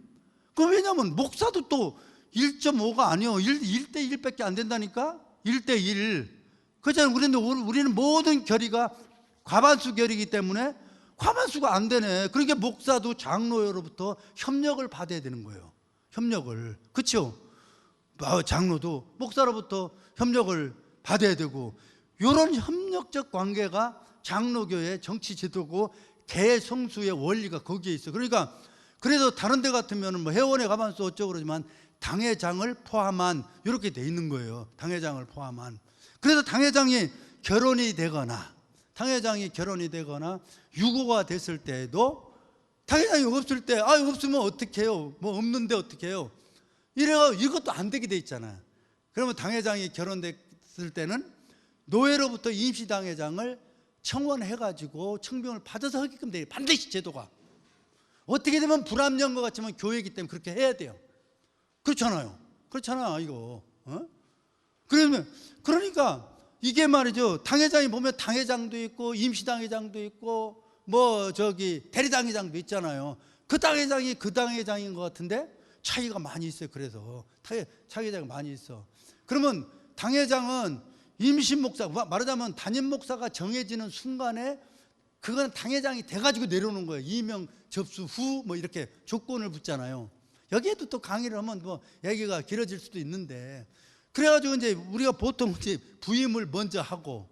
왜냐면 목사도 또 1.5가 아니요 1대 1밖에 안 된다니까. 1대 1. 그렇잖아요. 우리는 모든 결의가 과반수 결의이기 때문에 과반수가 안 되네. 그러니까 목사도 장로로부터 협력을 받아야 되는 거예요. 협력을. 그렇죠? 장로도 목사로부터 협력을 받아야 되고 이런 협력적 관계가 장로교의 정치 제도고 대성수의 원리가 거기에 있어. 그러니까 그래서 다른 데 같으면 뭐 회원에 가만서 어쩌고 그러지만 당회장을 포함한 이렇게 돼 있는 거예요. 당회장을 포함한. 그래서 당회장이 결혼이 되거나 유고가 됐을 때에도 당회장이 없을 때 없으면 어떻게 해요? 뭐 없는데 어떻게 해요? 이것도 안 되게 돼 있잖아요. 그러면 당회장이 결혼됐을 때는 노예로부터 임시당회장을 청원해가지고 청빙을 받아서 하게끔 돼요. 반드시 제도가. 어떻게 되면 불합리한 것 같지만 교회이기 때문에 그렇게 해야 돼요. 그렇잖아요. 이거. 그러니까 이게 말이죠. 당회장이 보면 당회장도 있고 임시당회장도 있고 대리당회장도 있잖아요. 그 당회장이 그 당회장인 것 같은데 차이가 많이 있어요. 그래서 차이가 많이 있어. 그러면 당회장은 임시 목사, 말하자면 담임 목사가 정해지는 순간에 그건 당회장이 돼가지고 내려오는 거예요. 이명 접수 후 뭐 이렇게 조건을 붙잖아요. 여기에도 또 강의를 하면 뭐 얘기가 길어질 수도 있는데, 그래가지고 이제 우리가 보통 이제 부임을 먼저 하고,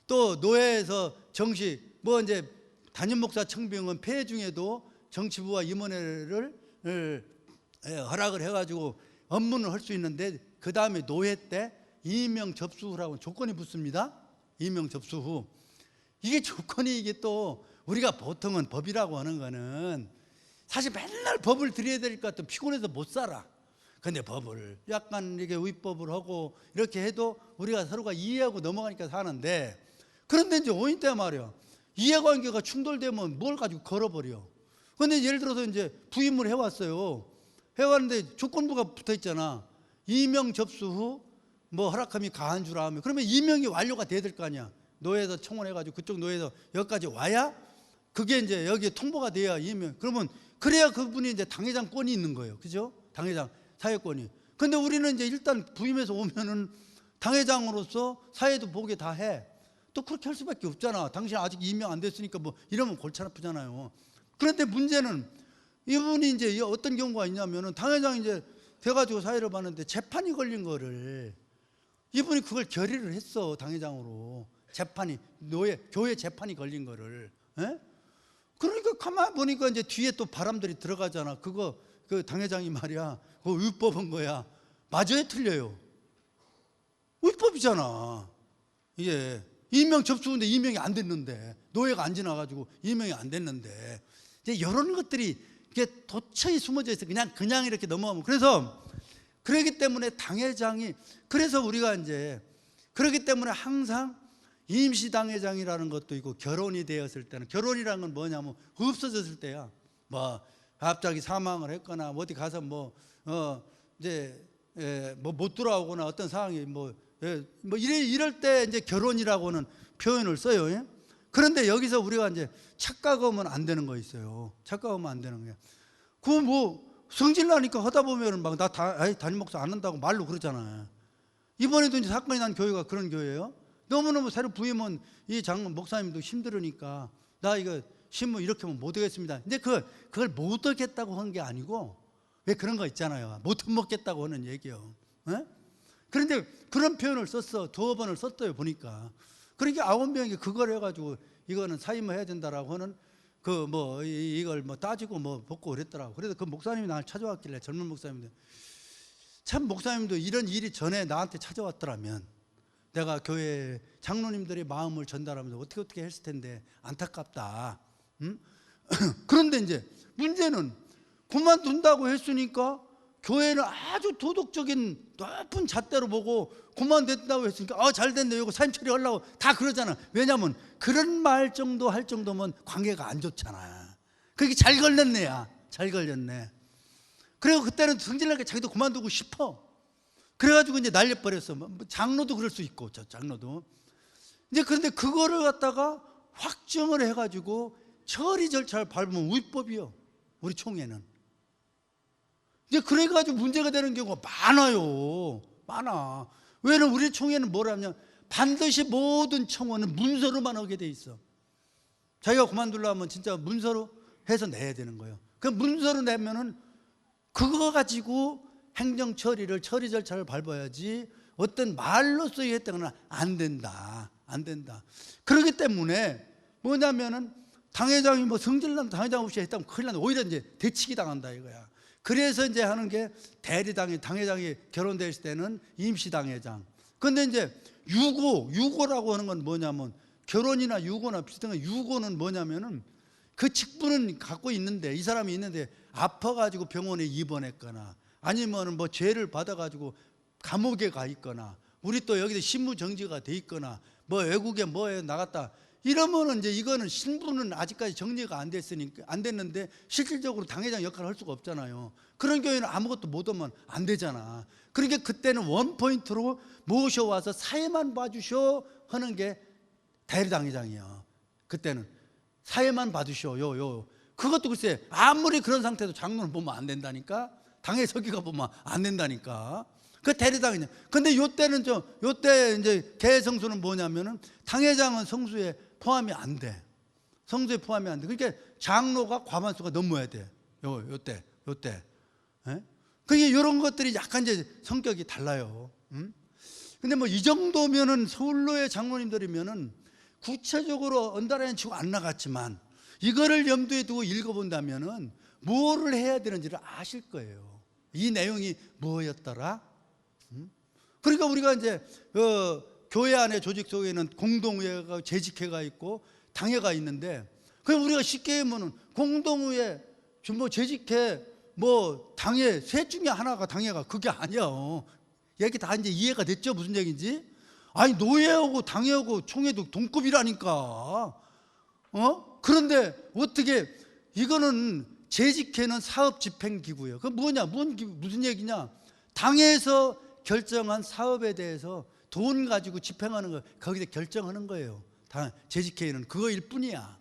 또 노회에서 정식 뭐 이제 담임 목사 청빙은 폐회 중에도 정치부와 임원회를 허락을 해가지고 업무를 할 수 있는데, 그 다음에 노회 때 임명 접수 후라고 조건이 붙습니다. 임명 접수 후. 이게 조건이, 이게 또 우리가 보통은 법이라고 하는 거는 사실 맨날 법을 들여야 될 것 같으면 피곤해서 못 살아. 근데 법을 약간 이렇게 위법을 하고 이렇게 해도 우리가 서로가 이해하고 넘어가니까 사는데, 그런데 이제 오인 때 말이야, 이해관계가 충돌되면 뭘 가지고 걸어버려. 근데 예를 들어서 이제 부임을 해왔어요. 해왔는데 조건부가 붙어 있잖아. 임명 접수 후 뭐 허락함이 가한 줄 알면, 그러면 임명이 완료가 돼야 될 거 아니야. 노회에서 청원해가지고 그쪽 노회에서 여기까지 와야 그게 이제 여기에 통보가 돼야 임명. 그러면 그래야 그분이 이제 당회장권이 있는 거예요. 그죠? 당회장 사회권이. 근데 우리는 이제 일단 부임해서 오면은 당회장으로서 사회도 보게 다 해. 또 그렇게 할 수밖에 없잖아. 당신 아직 임명 안 됐으니까 뭐 이러면 골치 아프잖아요. 그런데 문제는 이분이 이제 어떤 경우가 있냐면은 당회장이 이제 돼가지고 사회를 봤는데 재판이 걸린 거를 이분이 그걸 결의를 했어. 당회장으로 재판이, 교회 재판이 걸린 거를. 에? 그러니까 가만 보니까 이제 뒤에 또 바람들이 들어가잖아. 그거 그 당회장이 말이야, 그거 위법한 거야. 맞아요, 틀려요? 위법이잖아. 이게 임명 접수인데 임명이 안 됐는데, 노예가 안 지나가지고 임명이 안 됐는데, 이제 이런 것들이 이게 도처에 숨어져 있어. 그냥 이렇게 넘어가면. 그래서 그렇기 때문에 당회장이, 그래서 우리가 이제 그렇기 때문에 항상 임시 당회장이라는 것도 있고, 결혼이 되었을 때는, 결혼이라는 건 뭐냐면 없어졌을 때야. 뭐 갑자기 사망을 했거나 어디 가서 이제 뭐 못 돌아오거나 어떤 상황이 이럴 때 이제 결혼이라고는 표현을 써요. 예? 그런데 여기서 우리가 이제 착각하면 안 되는 거 있어요. 착각하면 안 되는 거야. 그 뭐 성질 나니까 하다 보면은 막 나 담임 목사 안 한다고 말로 그러잖아요. 이번에도 이제 사건이 난 교회가 그런 교회예요. 너무너무 새로 부임은 이 목사님도 힘들으니까 나 이거 신문 이렇게 하면 못 하겠습니다. 근데 그걸 못 하겠다고 한 게 아니고, 왜 그런 거 있잖아요. 못 먹겠다고 하는 얘기요. 에? 그런데 그런 표현을 썼어. 2번을 썼어요, 보니까. 그러니까 9명이 그걸 해가지고 이거는 사임을 해야 된다라고 하는 이걸 따지고 벗고 그랬더라고. 그래서 그 목사님이 나를 찾아왔길래, 젊은 목사님인데, 참 목사님도 이런 일이 전에 나한테 찾아왔더라면 내가 교회 장로님들의 마음을 전달하면서 어떻게 했을 텐데 안타깝다. 응? 그런데 이제 문제는 그만둔다고 했으니까 교회는 아주 도덕적인 높은 잣대로 보고, 그만둔다고 했으니까 잘 됐네, 이거 사임 처리하려고 다 그러잖아. 왜냐하면 그런 말 정도 할 정도면 관계가 안 좋잖아. 그게 잘 걸렸네야. 잘 걸렸네. 그리고 그때는 성질나게 자기도 그만두고 싶어. 그래가지고 이제 날려버렸어. 장로도 그럴 수 있고, 저 장로도. 이제 그런데 그거를 갖다가 확정을 해가지고 처리 절차를 밟으면 위법이요. 우리 총회는. 이제 그래가지고 문제가 되는 경우가 많아요. 많아. 왜냐면 우리 총회는 뭐라면 반드시 모든 청원은 문서로만 하게 돼 있어. 자기가 그만두려면 진짜 문서로 해서 내야 되는 거예요. 그 문서로 내면은 그거 가지고 행정 처리 절차를 밟아야지 어떤 말로써 했던 건 안 된다. 안 된다. 그렇기 때문에 뭐냐면은 당회장이 성질난 당회장 없이 했다면 큰일 난다. 오히려 이제 대치기 당한다 이거야. 그래서 이제 하는 게 당회장이 결혼됐을 때는 임시 당회장. 근데 이제 유고라고 하는 건 뭐냐면, 결혼이나 유고나 비슷한 거, 유고는 뭐냐면은 그 직분은 갖고 있는데, 이 사람이 있는데 아파가지고 병원에 입원했거나, 아니면 죄를 받아가지고 감옥에 가 있거나, 우리 또 여기서 신무정지가 돼 있거나, 외국에 나갔다, 이러면은 이제 이거는 신분은 아직까지 정리가 안 됐는데 실질적으로 당회장 역할을 할 수가 없잖아요. 그런 경우에는 아무것도 못 하면 안 되잖아. 그러니까 그때는 원포인트로 모셔와서 사회만 봐주셔 하는 게 대리당회장이에요. 그때는 사회만 봐주셔. 그것도 글쎄 아무리 그런 상태도 장로는 보면 안 된다니까. 당회 서기가 보면 안 된다니까. 그 대리당이냐. 근데 요때는 요때 이제 개성수는 뭐냐면은 당회장은 성수에 포함이 안 돼. 성수에 포함이 안 돼. 그러니까 장로가 과반수가 넘어야 돼. 요때. 예? 그게 이런 것들이 약간 이제 성격이 달라요. 근데 뭐 이 정도면은 서울로의 장로님들이면은 구체적으로 언달에는 치고 안 나갔지만 이거를 염두에 두고 읽어본다면은 뭐를 해야 되는지를 아실 거예요. 이 내용이 뭐였더라? 그러니까 우리가 이제 교회 안에 조직 속에는 공동회가 재직회가 있고 당회가 있는데 그럼 우리가 쉽게 하면은 공동회, 뭐 재직회, 뭐 당회 셋 중에 하나가 당회가 그게 아니야. 얘기 다 이제 이해가 됐죠? 무슨 얘기인지? 아니 노예하고 당회하고 총회도 동급이라니까. 그런데 어떻게 이거는 재직회는 사업집행기구예요. 그 뭐냐? 무슨 얘기냐? 당에서 결정한 사업에 대해서 돈 가지고 집행하는 거 거기서 결정하는 거예요. 재직회는 그거일 뿐이야.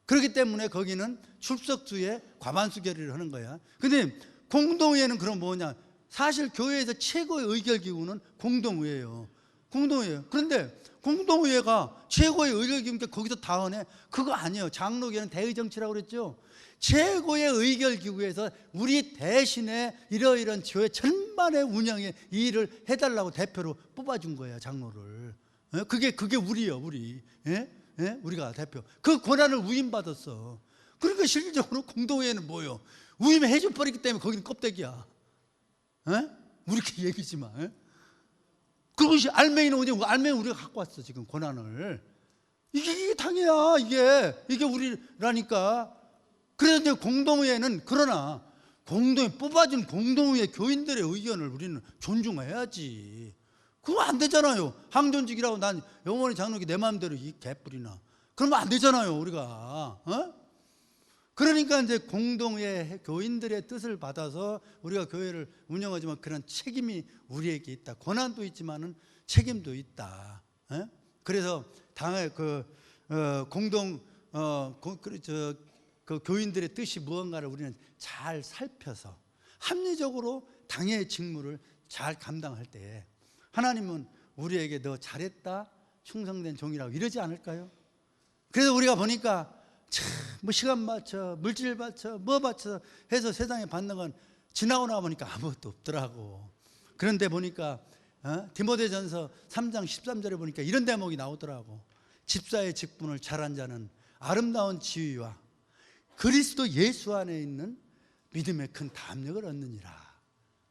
그렇기 때문에 거기는 출석수의 과반수 결의를 하는 거야. 근데 공동회는 그럼 뭐냐? 사실 교회에서 최고의 의결기구는 공동회예요. 공동회예요. 그런데 공동회가 최고의 의결기구니까 거기서 다 하네? 그거 아니에요. 장로교회는 대의정치라고 그랬죠. 최고의 의결기구에서 우리 대신에 이러이러한 교회 천만의 운영에 이 일을 해달라고 대표로 뽑아준 거예요. 장로를. 그게 우리요, 우리. 우리가 대표. 그 권한을 위임받았어. 그러니까 실질적으로 공동회에는 뭐예요? 위임해줘 버리기 때문에 거기는 껍데기야. 우리끼리 얘기지만. 그것이 알맹이는 뭐냐? 알맹이 우리가 갖고 왔어, 지금 권한을. 이게 당이야, 이게 우리라니까. 그래서 이제 공동회는 그러나 공동회 뽑아준 공동회 교인들의 의견을 우리는 존중해야지. 그거 안 되잖아요. 항존직이라고 난 영원히 장로기 내 마음대로 이 개뿔이나. 그러면 안 되잖아요, 우리가. 그러니까 이제 공동회 교인들의 뜻을 받아서 우리가 교회를 운영하지만 그런 책임이 우리에게 있다. 권한도 있지만은 책임도 있다. 그래서 당의 그 교인들의 뜻이 무언가를 우리는 잘 살펴서 합리적으로 당의 직무를 잘 감당할 때 하나님은 우리에게 너 잘했다, 충성된 종이라고 이러지 않을까요? 그래서 우리가 보니까 뭐 시간 맞춰, 물질 맞춰, 뭐 맞춰 해서 세상에 받는 건 지나고 나 보니까 아무것도 없더라고. 그런데 보니까 디모데전서 3장 13절에 보니까 이런 대목이 나오더라고. 집사의 직분을 잘한 자는 아름다운 지위와 그리스도 예수 안에 있는 믿음의 큰 담력을 얻느니라.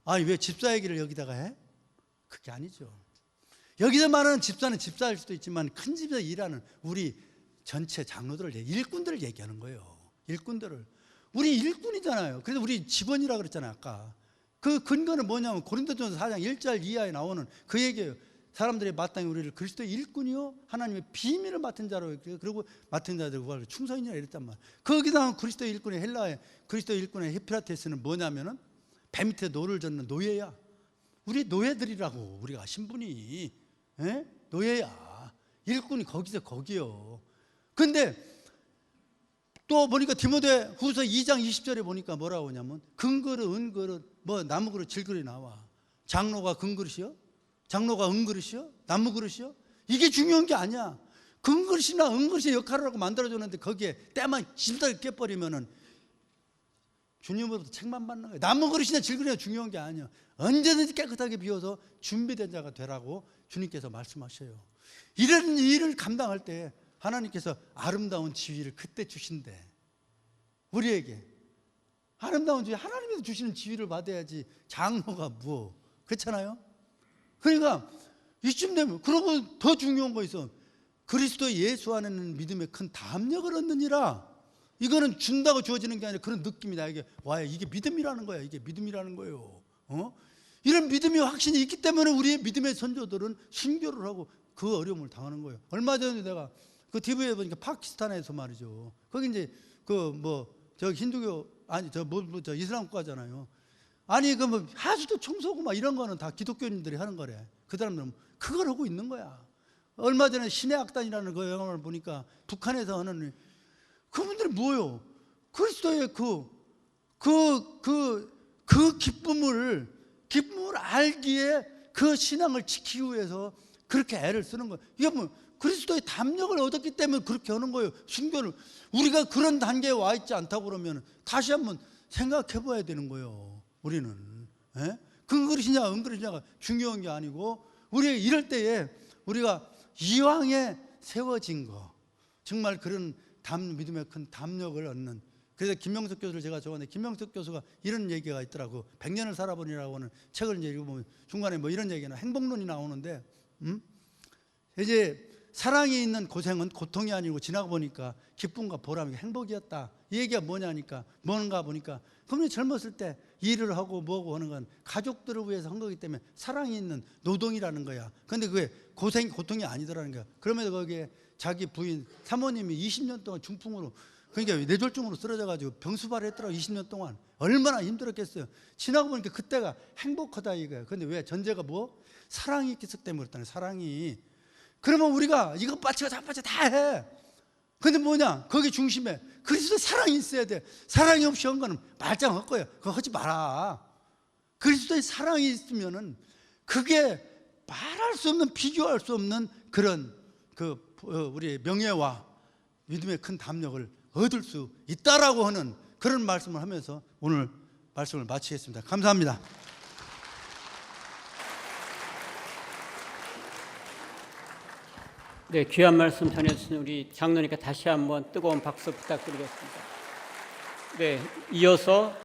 아니 왜 집사 얘기를 여기다가 해? 그게 아니죠. 여기서 말하는 집사는 집사일 수도 있지만 큰 집에서 일하는 우리 전체 장로들을 일꾼들을 얘기하는 거예요. 일꾼들을. 우리 일꾼이잖아요. 그래서 우리 직원이라고 그랬잖아요, 아까. 그 근거는 뭐냐면 고린도전서 4장 1절 이하에 나오는 그 얘기예요. 사람들이 마땅히 우리를 그리스도의 일꾼이요 하나님의 비밀을 맡은 자로, 그리고 맡은 자들 구하러 충성이라 이랬단 말이에요. 거기다 그리스도의 일꾼의 헬라의 그리스도의 일꾼의 히피라테스는 뭐냐면은 배 밑에 노를 젓는 노예야. 우리 노예들이라고. 우리가 신분이 노예야. 일꾼이 거기요. 근데 또 보니까 디모데 후서 2장 20절에 보니까 뭐라고 하냐면 금그릇, 은그릇, 뭐 나무그릇, 질그릇이 나와. 장로가 금그릇이요? 장로가 은그릇이요? 나무그릇이요? 이게 중요한 게 아니야. 금그릇이나 은그릇의 역할을 하고 만들어줬는데 거기에 때만 심사를 깨버리면은 주님으로부터 책만 받는 거예요. 나무그릇이나 질그릇이 중요한 게 아니야. 언제든지 깨끗하게 비워서 준비된 자가 되라고 주님께서 말씀하셔요. 이런 일을 감당할 때 하나님께서 아름다운 지위를 그때 주신대. 우리에게 아름다운 지위, 하나님께서 주시는 지위를 받아야지 장로가 뭐 그렇잖아요. 그러니까 이쯤 되면, 그러고 더 중요한 거 있어. 그리스도 예수 안에는 믿음의 큰 담력을 얻느니라. 이거는 준다고 주어지는 게 아니라 그런 느낌이 나에게 와요. 이게 믿음이라는 거야. 이게 믿음이라는 거예요. 이런 믿음이 확신이 있기 때문에 우리의 믿음의 선조들은 순교를 하고 그 어려움을 당하는 거예요. 얼마 전에 내가 그 TV에 보니까 파키스탄에서 말이죠. 거기 이제 저 힌두교 아니 저 이슬람 국가잖아요. 아니 그 뭐 하수도 청소고 막 이런 거는 다 기독교인들이 하는 거래. 그 사람들은 그걸 하고 있는 거야. 얼마 전에 신의 악단이라는 그 영화를 보니까 북한에서 하는 그분들이 뭐요? 그리스도의 그 기쁨을 기쁨을 알기에 그 신앙을 지키기 위해서 그렇게 애를 쓰는 거예요. 이게 뭐 그리스도의 담력을 얻었기 때문에 그렇게 하는 거예요. 순교를. 우리가 그런 단계에 와 있지 않다고 그러면 다시 한번 생각해 봐야 되는 거예요. 우리는. 예? 근그릇이냐 은그릇이냐가 중요한 게 아니고, 우리 이럴 때에 우리가 이왕에 세워진 거, 정말 그런 믿음의 큰 담력을 얻는. 그래서 김명석 교수를 제가 좋아하는데, 김명석 교수가 이런 얘기가 있더라고. 100년을 살아보니라고 하는 책을 이제 읽어보면 중간에 뭐 이런 얘기나 행복론이 나오는데, 이제 사랑이 있는 고생은 고통이 아니고 지나가 보니까 기쁨과 보람이 행복이었다. 이 얘기가 뭐냐니까, 뭔가 보니까 그분이 젊었을 때 일을 하고 뭐고 하는 건 가족들을 위해서 한 거기 때문에 사랑이 있는 노동이라는 거야. 근데 그게 고통이 아니더라는 거야. 그러면서 거기에 자기 부인 사모님이 20년 동안 중풍으로, 그러니까 뇌졸중으로 쓰러져가지고 병수발을 했더라고. 20년 동안 얼마나 힘들었겠어요. 지나고 보니까 그때가 행복하다 이거야. 근데 왜? 전제가 뭐? 사랑이 있기 때문에 그렇다네. 사랑이. 그러면 우리가 이거 빠치고 저빠치 다 해. 근데 뭐냐? 거기 중심에 그리스도 사랑이 있어야 돼. 사랑이 없이 한 거는 말짱할 거야. 그거 하지 마라. 그리스도의 사랑이 있으면은 그게 말할 수 없는, 비교할 수 없는 그런 우리의 명예와 믿음의 큰 담력을 얻을 수 있다라고 하는 그런 말씀을 하면서 오늘 말씀을 마치겠습니다. 감사합니다. 네, 귀한 말씀 전해주신 우리 장로님께 다시 한번 뜨거운 박수 부탁드리겠습니다. 네, 이어서